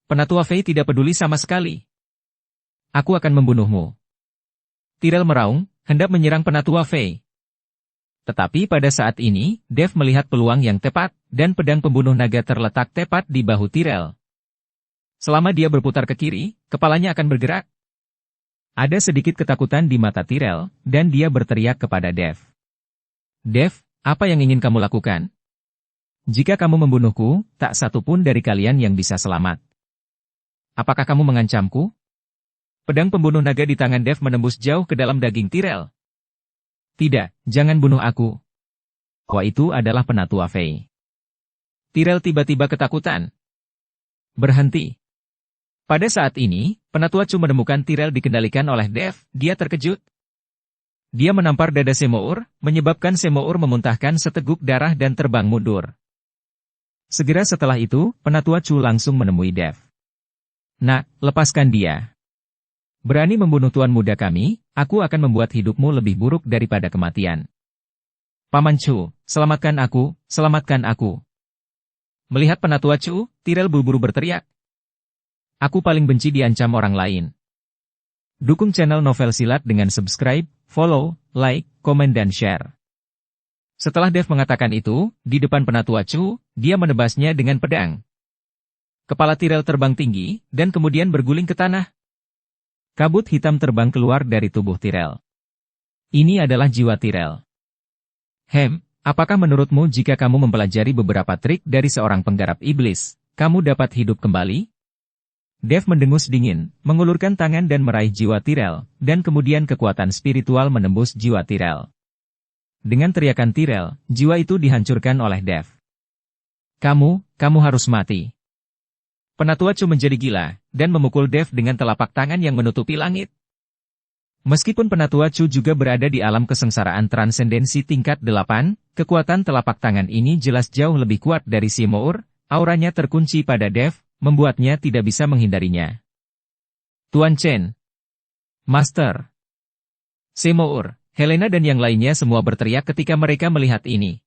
Penatua Fey tidak peduli sama sekali. Aku akan membunuhmu. Tyrell meraung, hendak menyerang Penatua Fey. Tetapi pada saat ini, Dev melihat peluang yang tepat, dan pedang pembunuh naga terletak tepat di bahu Tyrell. Selama dia berputar ke kiri, kepalanya akan bergerak. Ada sedikit ketakutan di mata Tyrell, dan dia berteriak kepada Dev. Dev, apa yang ingin kamu lakukan? Jika kamu membunuhku, tak satu pun dari kalian yang bisa selamat. Apakah kamu mengancamku? Pedang pembunuh naga di tangan Dev menembus jauh ke dalam daging Tyrell. Tidak, jangan bunuh aku. Wah, itu adalah Penatua Fey. Tyrell tiba-tiba ketakutan. Berhenti. Pada saat ini, Penatua Chu menemukan Tyrell dikendalikan oleh Dev, dia terkejut. Dia menampar dada Semour, menyebabkan Semour memuntahkan seteguk darah dan terbang mundur. Segera setelah itu, Penatua Chu langsung menemui Dev. Nak, lepaskan dia. Berani membunuh tuan muda kami, aku akan membuat hidupmu lebih buruk daripada kematian. Paman Chu, selamatkan aku, selamatkan aku. Melihat Penatua Chu, Tyrell buru-buru berteriak. Aku paling benci diancam orang lain. Dukung channel Novel Silat dengan subscribe, follow, like, komen dan share. Setelah Dev mengatakan itu, di depan Penatua Chu, dia menebasnya dengan pedang. Kepala Tyrell terbang tinggi, dan kemudian berguling ke tanah. Kabut hitam terbang keluar dari tubuh Tyrell. Ini adalah jiwa Tyrell. Apakah menurutmu jika kamu mempelajari beberapa trik dari seorang penggarap iblis, kamu dapat hidup kembali? Dev mendengus dingin, mengulurkan tangan dan meraih jiwa Tyrell, dan kemudian kekuatan spiritual menembus jiwa Tyrell. Dengan teriakan Tyrell, jiwa itu dihancurkan oleh Dev. Kamu harus mati. Penatua Chu menjadi gila, dan memukul Dev dengan telapak tangan yang menutupi langit. Meskipun Penatua Chu juga berada di alam kesengsaraan transendensi tingkat 8, kekuatan telapak tangan ini jelas jauh lebih kuat dari Semour, auranya terkunci pada Dev, membuatnya tidak bisa menghindarinya. Tuan Chen, Master, Semour, Helena dan yang lainnya semua berteriak ketika mereka melihat ini.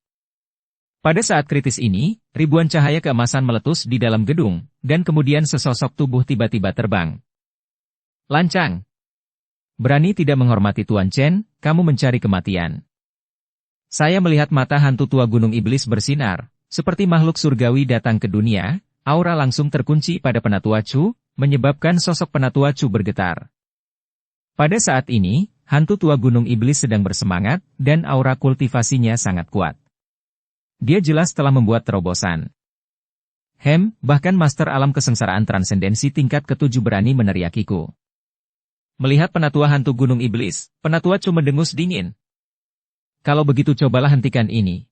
Pada saat kritis ini, ribuan cahaya keemasan meletus di dalam gedung, dan kemudian sesosok tubuh tiba-tiba terbang. Lancang. Berani tidak menghormati Tuan Chen, kamu mencari kematian. Saya melihat mata hantu tua gunung iblis bersinar, seperti makhluk surgawi datang ke dunia, aura langsung terkunci pada Penatua Chu, menyebabkan sosok Penatua Chu bergetar. Pada saat ini, hantu tua gunung iblis sedang bersemangat, dan aura kultivasinya sangat kuat. Dia jelas telah membuat terobosan. Bahkan Master Alam Kesengsaraan Transendensi tingkat ke-7 berani meneriakiku. Melihat Penatua hantu gunung iblis, Penatua Chu mendengus dingin. Kalau begitu cobalah hentikan ini.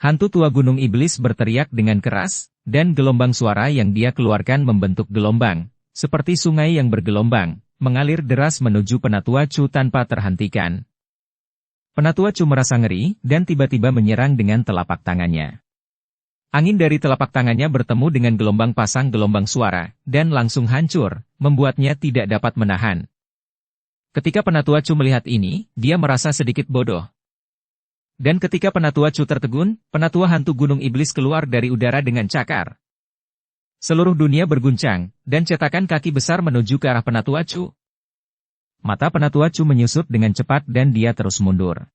Hantu tua gunung iblis berteriak dengan keras, dan gelombang suara yang dia keluarkan membentuk gelombang, seperti sungai yang bergelombang, mengalir deras menuju Penatua Chu tanpa terhentikan. Penatua Chu merasa ngeri, dan tiba-tiba menyerang dengan telapak tangannya. Angin dari telapak tangannya bertemu dengan gelombang pasang gelombang suara, dan langsung hancur, membuatnya tidak dapat menahan. Ketika Penatua Chu melihat ini, dia merasa sedikit bodoh. Dan ketika Penatua Chu tertegun, Penatua hantu gunung iblis keluar dari udara dengan cakar. Seluruh dunia berguncang, dan cetakan kaki besar menuju ke arah Penatua Chu. Mata Penatua Chu menyusut dengan cepat dan dia terus mundur.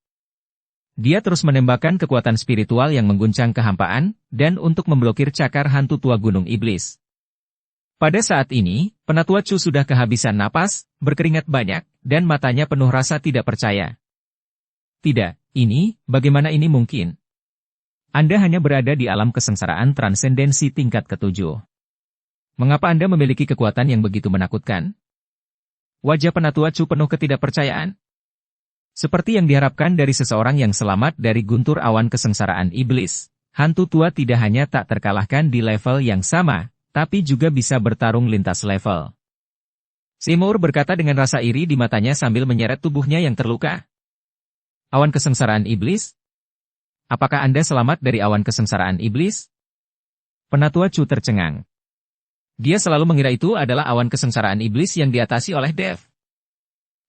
Dia terus menembakkan kekuatan spiritual yang mengguncang kehampaan, dan untuk memblokir cakar hantu tua gunung iblis. Pada saat ini, Penatua Chu sudah kehabisan napas, berkeringat banyak, dan matanya penuh rasa tidak percaya. Tidak, bagaimana ini mungkin? Anda hanya berada di alam kesengsaraan transendensi tingkat ke-7. Mengapa Anda memiliki kekuatan yang begitu menakutkan? Wajah Penatua Chu penuh ketidakpercayaan. Seperti yang diharapkan dari seseorang yang selamat dari guntur awan kesengsaraan iblis, hantu tua tidak hanya tak terkalahkan di level yang sama, tapi juga bisa bertarung lintas level. Semour berkata dengan rasa iri di matanya sambil menyeret tubuhnya yang terluka. Awan kesengsaraan iblis? Apakah Anda selamat dari awan kesengsaraan iblis? Penatua Chu tercengang. Dia selalu mengira itu adalah awan kesengsaraan iblis yang diatasi oleh Dev.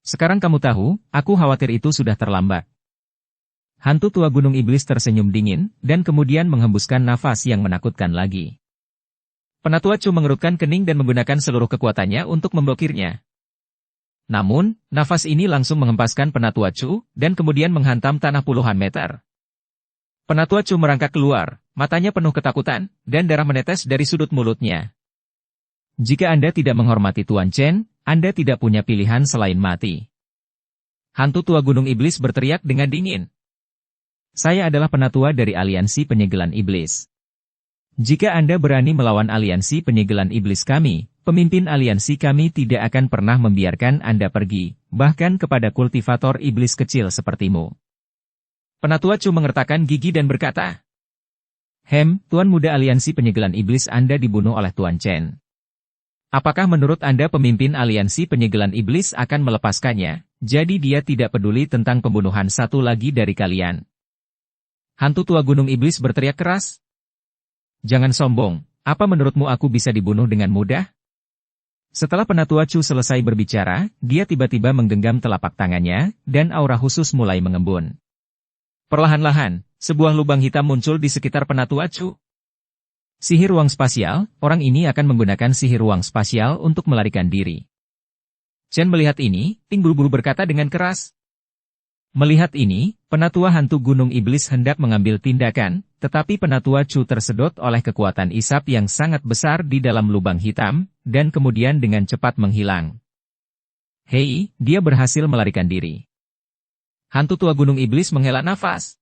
Sekarang kamu tahu, aku khawatir itu sudah terlambat. Hantu tua gunung iblis tersenyum dingin, dan kemudian menghembuskan nafas yang menakutkan lagi. Penatua Chu mengerutkan kening dan menggunakan seluruh kekuatannya untuk memblokirnya. Namun, nafas ini langsung menghempaskan Penatua Chu, dan kemudian menghantam tanah puluhan meter. Penatua Chu merangkak keluar, matanya penuh ketakutan, dan darah menetes dari sudut mulutnya. Jika Anda tidak menghormati Tuan Chen, Anda tidak punya pilihan selain mati. Hantu tua gunung iblis berteriak dengan dingin. Saya adalah penatua dari aliansi penyegelan iblis. Jika Anda berani melawan aliansi penyegelan iblis kami, pemimpin aliansi kami tidak akan pernah membiarkan Anda pergi, bahkan kepada kultivator iblis kecil sepertimu. Penatua Chu mengertakkan gigi dan berkata, Tuan muda aliansi penyegelan iblis Anda dibunuh oleh Tuan Chen. Apakah menurut Anda pemimpin aliansi penyegelan iblis akan melepaskannya, jadi dia tidak peduli tentang pembunuhan satu lagi dari kalian? Hantu tua gunung iblis berteriak keras. Jangan sombong, apa menurutmu aku bisa dibunuh dengan mudah? Setelah Penatua Chu selesai berbicara, dia tiba-tiba menggenggam telapak tangannya, dan aura khusus mulai mengembun. Perlahan-lahan, sebuah lubang hitam muncul di sekitar Penatua Chu. Sihir ruang spasial, orang ini akan menggunakan sihir ruang spasial untuk melarikan diri. Chen melihat ini, Ting buru-buru berkata dengan keras. Melihat ini, Penatua hantu gunung iblis hendak mengambil tindakan, tetapi Penatua Chu tersedot oleh kekuatan isap yang sangat besar di dalam lubang hitam, dan kemudian dengan cepat menghilang. Hei, dia berhasil melarikan diri. Hantu tua gunung iblis menghela nafas.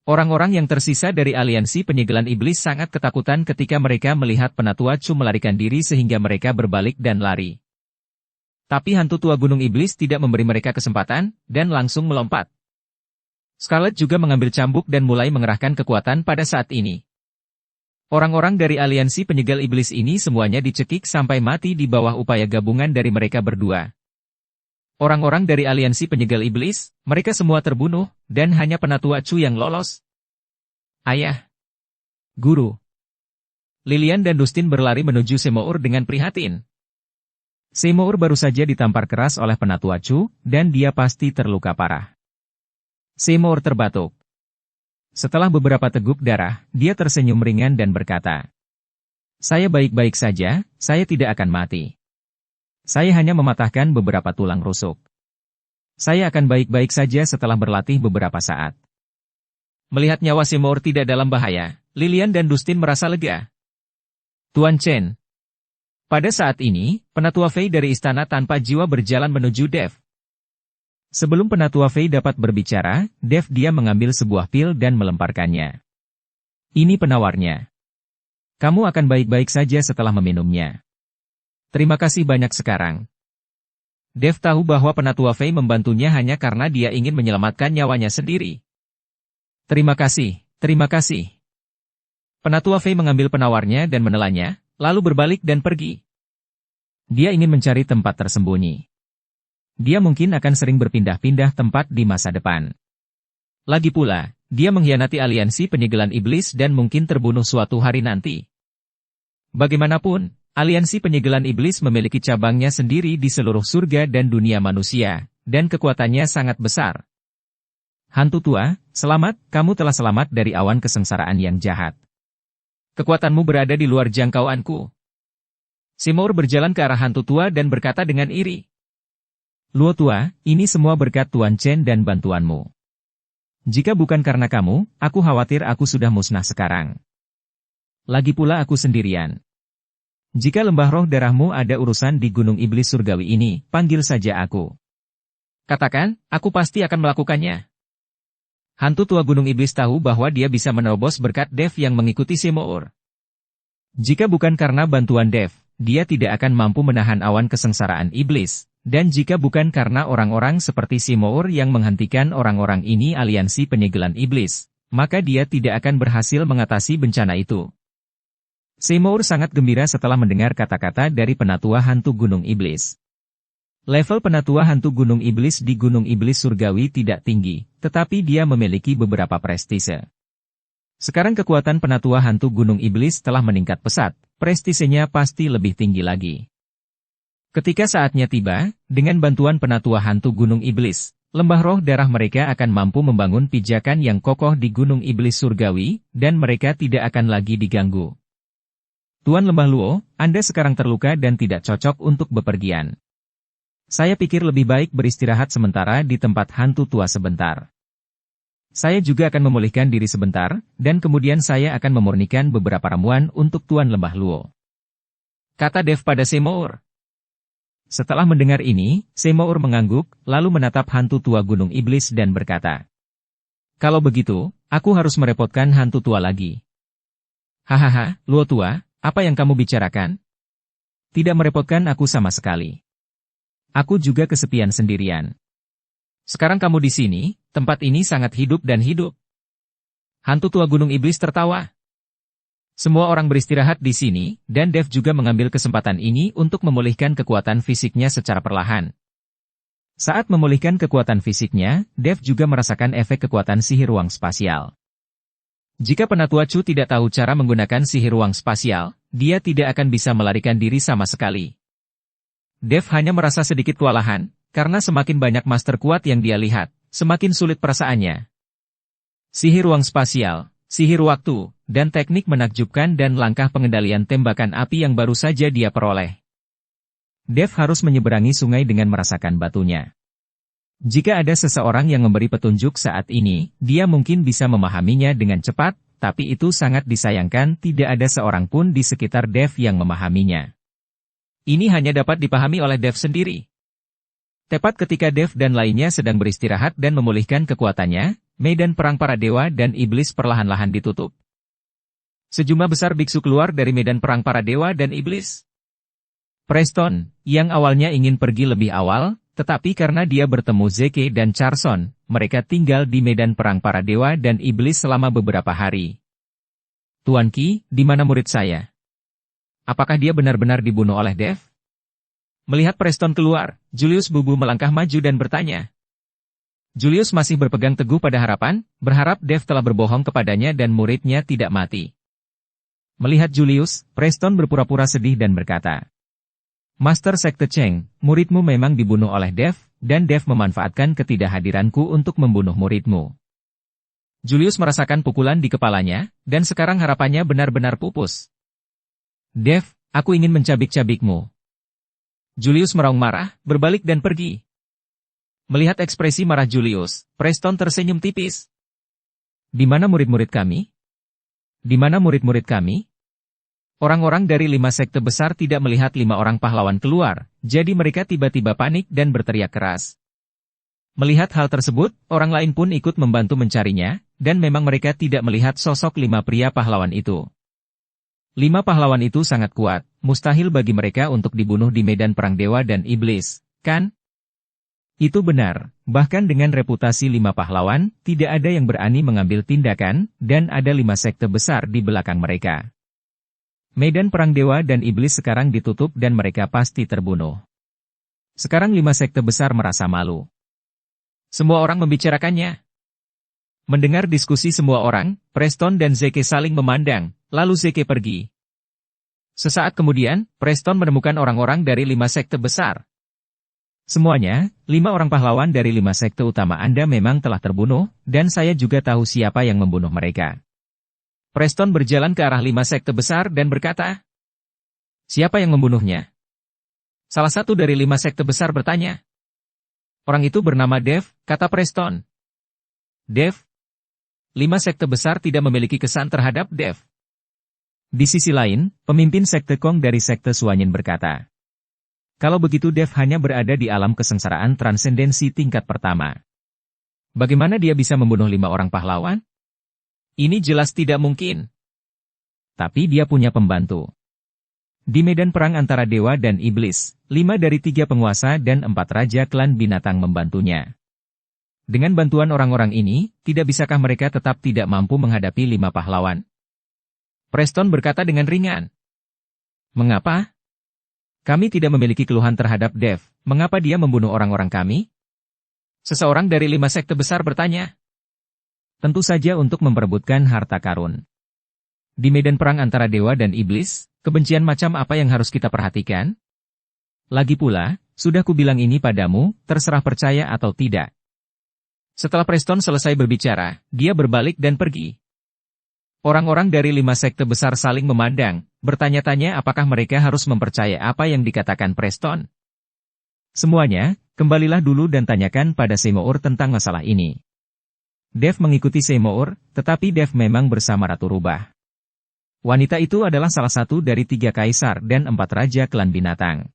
Orang-orang yang tersisa dari aliansi penyegelan iblis sangat ketakutan ketika mereka melihat Penatua Chu melarikan diri sehingga mereka berbalik dan lari. Tapi hantu tua gunung iblis tidak memberi mereka kesempatan, dan langsung melompat. Scarlet juga mengambil cambuk dan mulai mengerahkan kekuatan pada saat ini. Orang-orang dari aliansi penyegal iblis ini semuanya dicekik sampai mati di bawah upaya gabungan dari mereka berdua. Orang-orang dari aliansi penyegal iblis, mereka semua terbunuh, dan hanya Penatua Chu yang lolos. Ayah. Guru. Lilian dan Dustin berlari menuju Seymour dengan prihatin. Seymour baru saja ditampar keras oleh Penatua Chu, dan dia pasti terluka parah. Seymour terbatuk. Setelah beberapa teguk darah, dia tersenyum ringan dan berkata, Saya baik-baik saja, saya tidak akan mati. Saya hanya mematahkan beberapa tulang rusuk. Saya akan baik-baik saja setelah berlatih beberapa saat. Melihat nyawa Seymour tidak dalam bahaya, Lilian dan Dustin merasa lega. Tuan Chen. Pada saat ini, Penatua Fei dari istana tanpa jiwa berjalan menuju Dev. Sebelum Penatua Fei dapat berbicara, dia mengambil sebuah pil dan melemparkannya. Ini penawarnya. Kamu akan baik-baik saja setelah meminumnya. Terima kasih banyak sekarang. Dev tahu bahwa Penatua Fei membantunya hanya karena dia ingin menyelamatkan nyawanya sendiri. Terima kasih, terima kasih. Penatua Fei mengambil penawarnya dan menelannya, lalu berbalik dan pergi. Dia ingin mencari tempat tersembunyi. Dia mungkin akan sering berpindah-pindah tempat di masa depan. Lagi pula, dia mengkhianati aliansi penyegelan iblis dan mungkin terbunuh suatu hari nanti. Bagaimanapun, aliansi penyegelan iblis memiliki cabangnya sendiri di seluruh surga dan dunia manusia, dan kekuatannya sangat besar. Hantu tua, selamat, kamu telah selamat dari awan kesengsaraan yang jahat. Kekuatanmu berada di luar jangkauanku. Seymour berjalan ke arah hantu tua dan berkata dengan iri. Luo tua, ini semua berkat Tuan Chen dan bantuanmu. Jika bukan karena kamu, aku khawatir aku sudah musnah sekarang. Lagi pula aku sendirian. Jika lembah roh darahmu ada urusan di gunung iblis surgawi ini, panggil saja aku. Katakan, aku pasti akan melakukannya. Hantu tua gunung iblis tahu bahwa dia bisa menerobos berkat Dev yang mengikuti Seymour. Jika bukan karena bantuan Dev, dia tidak akan mampu menahan awan kesengsaraan iblis, dan jika bukan karena orang-orang seperti Seymour yang menghentikan orang-orang ini aliansi penyegelan iblis, maka dia tidak akan berhasil mengatasi bencana itu. Seymour sangat gembira setelah mendengar kata-kata dari penatua hantu gunung iblis. Level penatua hantu Gunung Iblis di Gunung Iblis Surgawi tidak tinggi, tetapi dia memiliki beberapa prestise. Sekarang kekuatan penatua hantu Gunung Iblis telah meningkat pesat, prestisenya pasti lebih tinggi lagi. Ketika saatnya tiba, dengan bantuan penatua hantu Gunung Iblis, lembah roh darah mereka akan mampu membangun pijakan yang kokoh di Gunung Iblis Surgawi, dan mereka tidak akan lagi diganggu. Tuan Lembah Luo, Anda sekarang terluka dan tidak cocok untuk bepergian. Saya pikir lebih baik beristirahat sementara di tempat hantu tua sebentar. Saya juga akan memulihkan diri sebentar, dan kemudian saya akan memurnikan beberapa ramuan untuk Tuan Lembah Luo. Kata Dev pada Seymour. Setelah mendengar ini, Seymour mengangguk, lalu menatap hantu tua Gunung Iblis dan berkata, "Kalau begitu, aku harus merepotkan hantu tua lagi." "Hahaha, Luo tua, apa yang kamu bicarakan? Tidak merepotkan aku sama sekali. Aku juga kesepian sendirian. Sekarang kamu di sini, tempat ini sangat hidup dan hidup." Hantu tua Gunung Iblis tertawa. Semua orang beristirahat di sini, dan Dev juga mengambil kesempatan ini untuk memulihkan kekuatan fisiknya secara perlahan. Saat memulihkan kekuatan fisiknya, Dev juga merasakan efek kekuatan sihir ruang spasial. Jika penatua Chu tidak tahu cara menggunakan sihir ruang spasial, dia tidak akan bisa melarikan diri sama sekali. Dev hanya merasa sedikit kewalahan, karena semakin banyak master kuat yang dia lihat, semakin sulit perasaannya. Sihir ruang spasial, sihir waktu, dan teknik menakjubkan dan langkah pengendalian tembakan api yang baru saja dia peroleh. Dev harus menyeberangi sungai dengan merasakan batunya. Jika ada seseorang yang memberi petunjuk saat ini, dia mungkin bisa memahaminya dengan cepat, tapi itu sangat disayangkan tidak ada seorang pun di sekitar Dev yang memahaminya. Ini hanya dapat dipahami oleh Dev sendiri. Tepat ketika Dev dan lainnya sedang beristirahat dan memulihkan kekuatannya, medan perang para dewa dan iblis perlahan-lahan ditutup. Sejumlah besar biksu keluar dari medan perang para dewa dan iblis. Preston, yang awalnya ingin pergi lebih awal, tetapi karena dia bertemu Zeke dan Charson, mereka tinggal di medan perang para dewa dan iblis selama beberapa hari. "Tuan Qi, di mana murid saya? Apakah dia benar-benar dibunuh oleh Dev?" Melihat Preston keluar, Julius Bubu melangkah maju dan bertanya. Julius masih berpegang teguh pada harapan, berharap Dev telah berbohong kepadanya dan muridnya tidak mati. Melihat Julius, Preston berpura-pura sedih dan berkata, "Master Sekte Cheng, muridmu memang dibunuh oleh Dev, dan Dev memanfaatkan ketidakhadiranku untuk membunuh muridmu." Julius merasakan pukulan di kepalanya, dan sekarang harapannya benar-benar pupus. "Dev, aku ingin mencabik-cabikmu." Julius meraung marah, berbalik dan pergi. Melihat ekspresi marah Julius, Preston tersenyum tipis. "Di mana murid-murid kami? Di mana murid-murid kami?" Orang-orang dari 5 sekte besar tidak melihat 5 orang pahlawan keluar, jadi mereka tiba-tiba panik dan berteriak keras. Melihat hal tersebut, orang lain pun ikut membantu mencarinya, dan memang mereka tidak melihat sosok 5 pria pahlawan itu. 5 pahlawan itu sangat kuat, mustahil bagi mereka untuk dibunuh di medan perang dewa dan iblis, kan? Itu benar, bahkan dengan reputasi 5 pahlawan, tidak ada yang berani mengambil tindakan, dan ada 5 sekte besar di belakang mereka. Medan perang dewa dan iblis sekarang ditutup dan mereka pasti terbunuh. Sekarang 5 sekte besar merasa malu. Semua orang membicarakannya. Mendengar diskusi semua orang, Preston dan Zeke saling memandang, lalu Zeke pergi. Sesaat kemudian, Preston menemukan orang-orang dari 5 sekte besar. Semuanya, 5 orang pahlawan dari 5 sekte utama Anda memang telah terbunuh, dan saya juga tahu siapa yang membunuh mereka. Preston berjalan ke arah 5 sekte besar dan berkata, "Siapa yang membunuhnya?" Salah satu dari 5 sekte besar bertanya. "Orang itu bernama Dev," kata Preston. "Dev?" 5 sekte besar tidak memiliki kesan terhadap Dev. Di sisi lain, pemimpin sekte Kong dari sekte Suanyin berkata, "Kalau begitu Dev hanya berada di alam kesengsaraan transendensi tingkat pertama. Bagaimana dia bisa membunuh 5 orang pahlawan? Ini jelas tidak mungkin." Tapi dia punya pembantu. Di medan perang antara dewa dan iblis, 5 dari 3 penguasa dan 4 raja klan binatang membantunya. Dengan bantuan orang-orang ini, tidak bisakah mereka tetap tidak mampu menghadapi 5 pahlawan? Preston berkata dengan ringan. "Mengapa? Kami tidak memiliki keluhan terhadap Dev. Mengapa dia membunuh orang-orang kami? Seseorang dari 5 sekte besar bertanya. Tentu saja untuk memperebutkan harta karun. Di medan perang antara dewa dan iblis, kebencian macam apa yang harus kita perhatikan? Lagi pula, sudah kubilang ini padamu, terserah percaya atau tidak. Setelah Preston selesai berbicara, dia berbalik dan pergi. Orang-orang dari 5 sekte besar saling memandang, bertanya-tanya apakah mereka harus mempercaya apa yang dikatakan Preston. Semuanya, kembalilah dulu dan tanyakan pada Seymour tentang masalah ini. Dev mengikuti Seymour, tetapi Dev memang bersama Ratu Rubah. Wanita itu adalah salah satu dari 3 kaisar dan 4 raja klan binatang.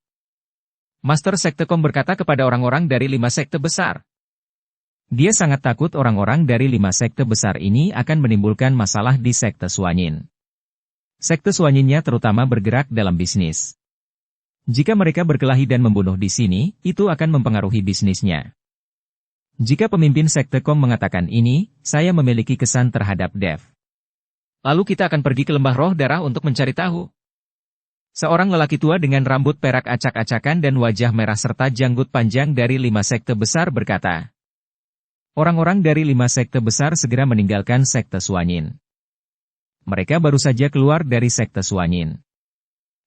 Master Sekte Kong berkata kepada orang-orang dari 5 sekte besar. Dia sangat takut orang-orang dari 5 sekte besar ini akan menimbulkan masalah di Sekte Suanyin. Sekte Suanyinnya terutama bergerak dalam bisnis. Jika mereka berkelahi dan membunuh di sini, itu akan mempengaruhi bisnisnya. Jika pemimpin Sekte Kong mengatakan ini, saya memiliki kesan terhadap Dev. Lalu kita akan pergi ke lembah roh darah untuk mencari tahu. Seorang lelaki tua dengan rambut perak acak-acakan dan wajah merah serta janggut panjang dari 5 sekte besar berkata. Orang-orang dari 5 sekte besar segera meninggalkan Sekte Suanyin. Mereka baru saja keluar dari Sekte Suanyin.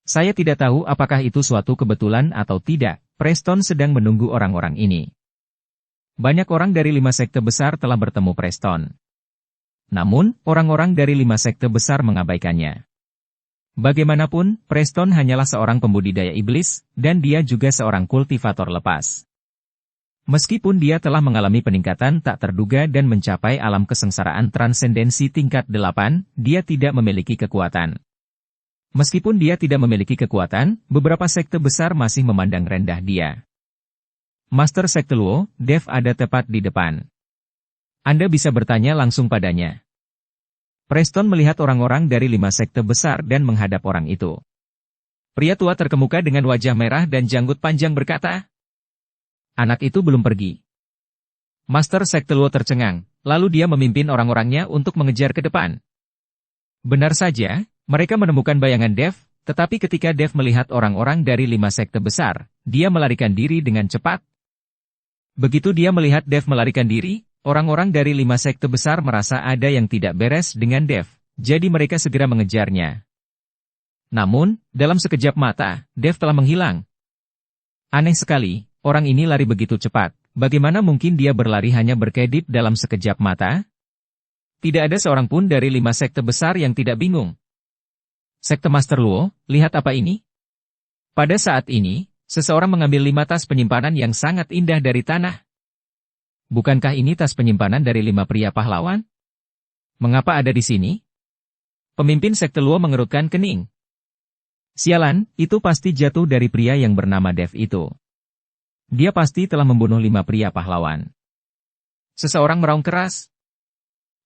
Saya tidak tahu apakah itu suatu kebetulan atau tidak, Preston sedang menunggu orang-orang ini. Banyak orang dari 5 sekte besar telah bertemu Preston. Namun, orang-orang dari 5 sekte besar mengabaikannya. Bagaimanapun, Preston hanyalah seorang pembudidaya iblis, dan dia juga seorang kultivator lepas. Meskipun dia telah mengalami peningkatan tak terduga dan mencapai alam kesengsaraan transendensi tingkat 8, dia tidak memiliki kekuatan. Meskipun dia tidak memiliki kekuatan, beberapa sekte besar masih memandang rendah dia. Master Sekte Luo, Dev ada tepat di depan. Anda bisa bertanya langsung padanya. Preston melihat orang-orang dari 5 sekte besar dan menghadap orang itu. Pria tua terkemuka dengan wajah merah dan janggut panjang berkata, anak itu belum pergi. Master Sekte Luo tercengang, lalu dia memimpin orang-orangnya untuk mengejar ke depan. Benar saja, mereka menemukan bayangan Dev, tetapi ketika Dev melihat orang-orang dari 5 sekte besar, dia melarikan diri dengan cepat. Begitu dia melihat Dev melarikan diri, orang-orang dari 5 sekte besar merasa ada yang tidak beres dengan Dev, jadi mereka segera mengejarnya. Namun, dalam sekejap mata, Dev telah menghilang. Aneh sekali. Orang ini lari begitu cepat, bagaimana mungkin dia berlari hanya berkedip dalam sekejap mata? Tidak ada seorang pun dari 5 sekte besar yang tidak bingung. Sekte Master Luo, lihat apa ini? Pada saat ini, seseorang mengambil 5 tas penyimpanan yang sangat indah dari tanah. Bukankah ini tas penyimpanan dari 5 pria pahlawan? Mengapa ada di sini? Pemimpin Sekte Luo mengerutkan kening. Sialan, itu pasti jatuh dari pria yang bernama Dev itu. Dia pasti telah membunuh 5 pria pahlawan. Seseorang meraung keras.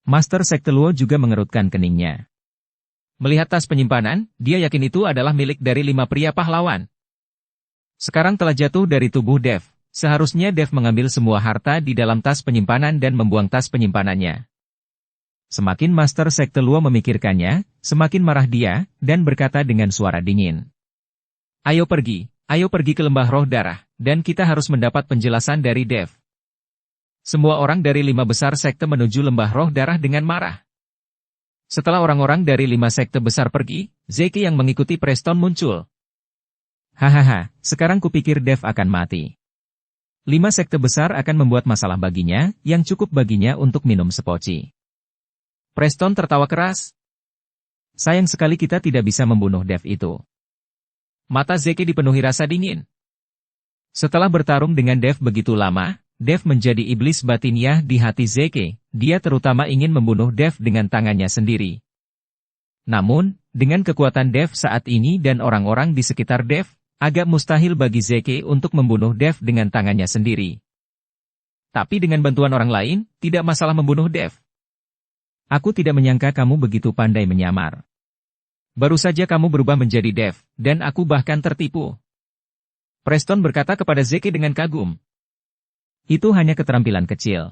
Master Sekte Luo juga mengerutkan keningnya. Melihat tas penyimpanan, dia yakin itu adalah milik dari 5 pria pahlawan. Sekarang telah jatuh dari tubuh Dev. Seharusnya Dev mengambil semua harta di dalam tas penyimpanan dan membuang tas penyimpanannya. Semakin Master Sekte Luo memikirkannya, semakin marah dia, dan berkata dengan suara dingin. Ayo pergi ke lembah roh darah. Dan kita harus mendapat penjelasan dari Dev. Semua orang dari 5 besar sekte menuju lembah roh darah dengan marah. Setelah orang-orang dari 5 sekte besar pergi, Zeki yang mengikuti Preston muncul. Hahaha, sekarang kupikir Dev akan mati. 5 sekte besar akan membuat masalah baginya, yang cukup baginya untuk minum sepoci. Preston tertawa keras. Sayang sekali kita tidak bisa membunuh Dev itu. Mata Zeki dipenuhi rasa dingin. Setelah bertarung dengan Dev begitu lama, Dev menjadi iblis batiniah di hati Zeki. Dia terutama ingin membunuh Dev dengan tangannya sendiri. Namun, dengan kekuatan Dev saat ini dan orang-orang di sekitar Dev, agak mustahil bagi Zeki untuk membunuh Dev dengan tangannya sendiri. Tapi dengan bantuan orang lain, tidak masalah membunuh Dev. Aku tidak menyangka kamu begitu pandai menyamar. Baru saja kamu berubah menjadi Dev, dan aku bahkan tertipu. Preston berkata kepada Zeki dengan kagum. Itu hanya keterampilan kecil.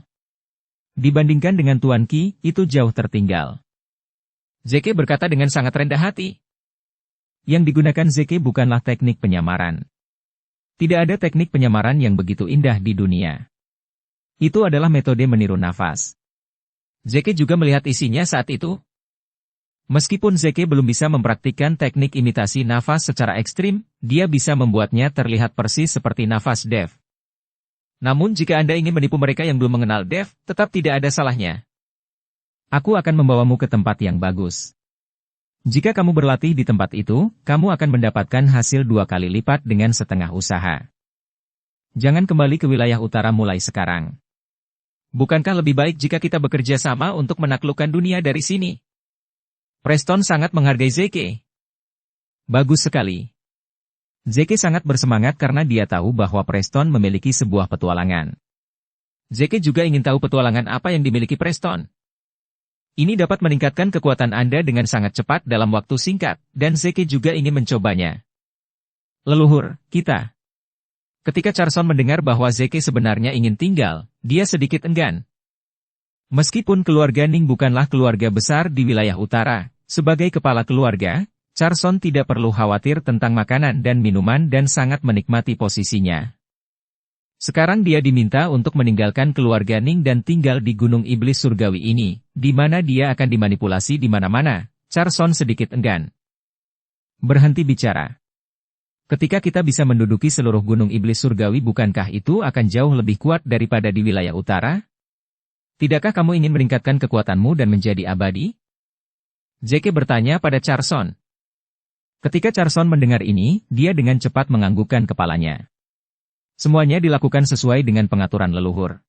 Dibandingkan dengan Tuan Qi, itu jauh tertinggal. Zeki berkata dengan sangat rendah hati. Yang digunakan Zeke bukanlah teknik penyamaran. Tidak ada teknik penyamaran yang begitu indah di dunia. Itu adalah metode meniru nafas. Zeke juga melihat isinya saat itu. Meskipun Zeke belum bisa mempraktikkan teknik imitasi nafas secara ekstrim, dia bisa membuatnya terlihat persis seperti nafas Dev. Namun jika Anda ingin menipu mereka yang belum mengenal Dev, tetap tidak ada salahnya. Aku akan membawamu ke tempat yang bagus. Jika kamu berlatih di tempat itu, kamu akan mendapatkan hasil 2 kali lipat dengan setengah usaha. Jangan kembali ke wilayah utara mulai sekarang. Bukankah lebih baik jika kita bekerja sama untuk menaklukkan dunia dari sini? Preston sangat menghargai Zeke. Bagus sekali. Zeke sangat bersemangat karena dia tahu bahwa Preston memiliki sebuah petualangan. Zeke juga ingin tahu petualangan apa yang dimiliki Preston. Ini dapat meningkatkan kekuatan Anda dengan sangat cepat dalam waktu singkat, dan Zeke juga ingin mencobanya. Leluhur, kita. Ketika Carson mendengar bahwa Zeke sebenarnya ingin tinggal, dia sedikit enggan. Meskipun keluarga Ning bukanlah keluarga besar di wilayah utara, sebagai kepala keluarga, Carson tidak perlu khawatir tentang makanan dan minuman dan sangat menikmati posisinya. Sekarang dia diminta untuk meninggalkan keluarga Ning dan tinggal di Gunung Iblis Surgawi ini, di mana dia akan dimanipulasi di mana-mana. Carson sedikit enggan. Berhenti bicara. Ketika kita bisa menduduki seluruh Gunung Iblis Surgawi, bukankah itu akan jauh lebih kuat daripada di wilayah utara? Tidakkah kamu ingin meningkatkan kekuatanmu dan menjadi abadi? Zeke bertanya pada Carson. Ketika Carson mendengar ini, dia dengan cepat menganggukkan kepalanya. Semuanya dilakukan sesuai dengan pengaturan leluhur.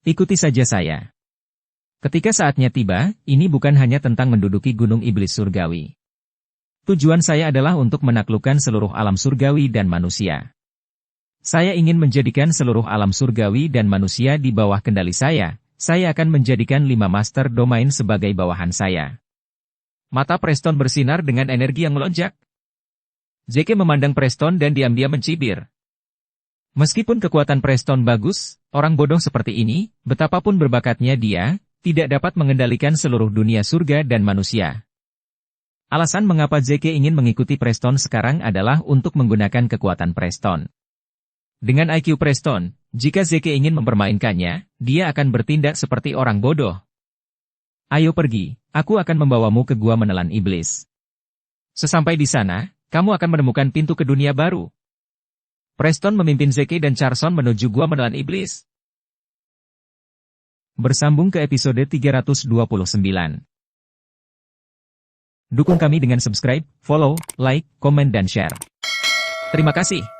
Ikuti saja saya. Ketika saatnya tiba, ini bukan hanya tentang menduduki Gunung Iblis Surgawi. Tujuan saya adalah untuk menaklukkan seluruh alam surgawi dan manusia. Saya ingin menjadikan seluruh alam surgawi dan manusia di bawah kendali saya. Saya akan menjadikan 5 master domain sebagai bawahan saya. Mata Preston bersinar dengan energi yang melonjak. Zeke memandang Preston dan diam-diam mencibir. Meskipun kekuatan Preston bagus, orang bodoh seperti ini, betapapun berbakatnya dia, tidak dapat mengendalikan seluruh dunia surga dan manusia. Alasan mengapa Zeke ingin mengikuti Preston sekarang adalah untuk menggunakan kekuatan Preston. Dengan IQ Preston, jika Zeke ingin mempermainkannya, dia akan bertindak seperti orang bodoh. Ayo pergi, aku akan membawamu ke gua menelan iblis. Sesampai di sana, kamu akan menemukan pintu ke dunia baru. Preston memimpin Zeke dan Carson menuju gua menelan iblis. Bersambung ke episode 329. Dukung kami dengan subscribe, follow, like, komen dan share. Terima kasih.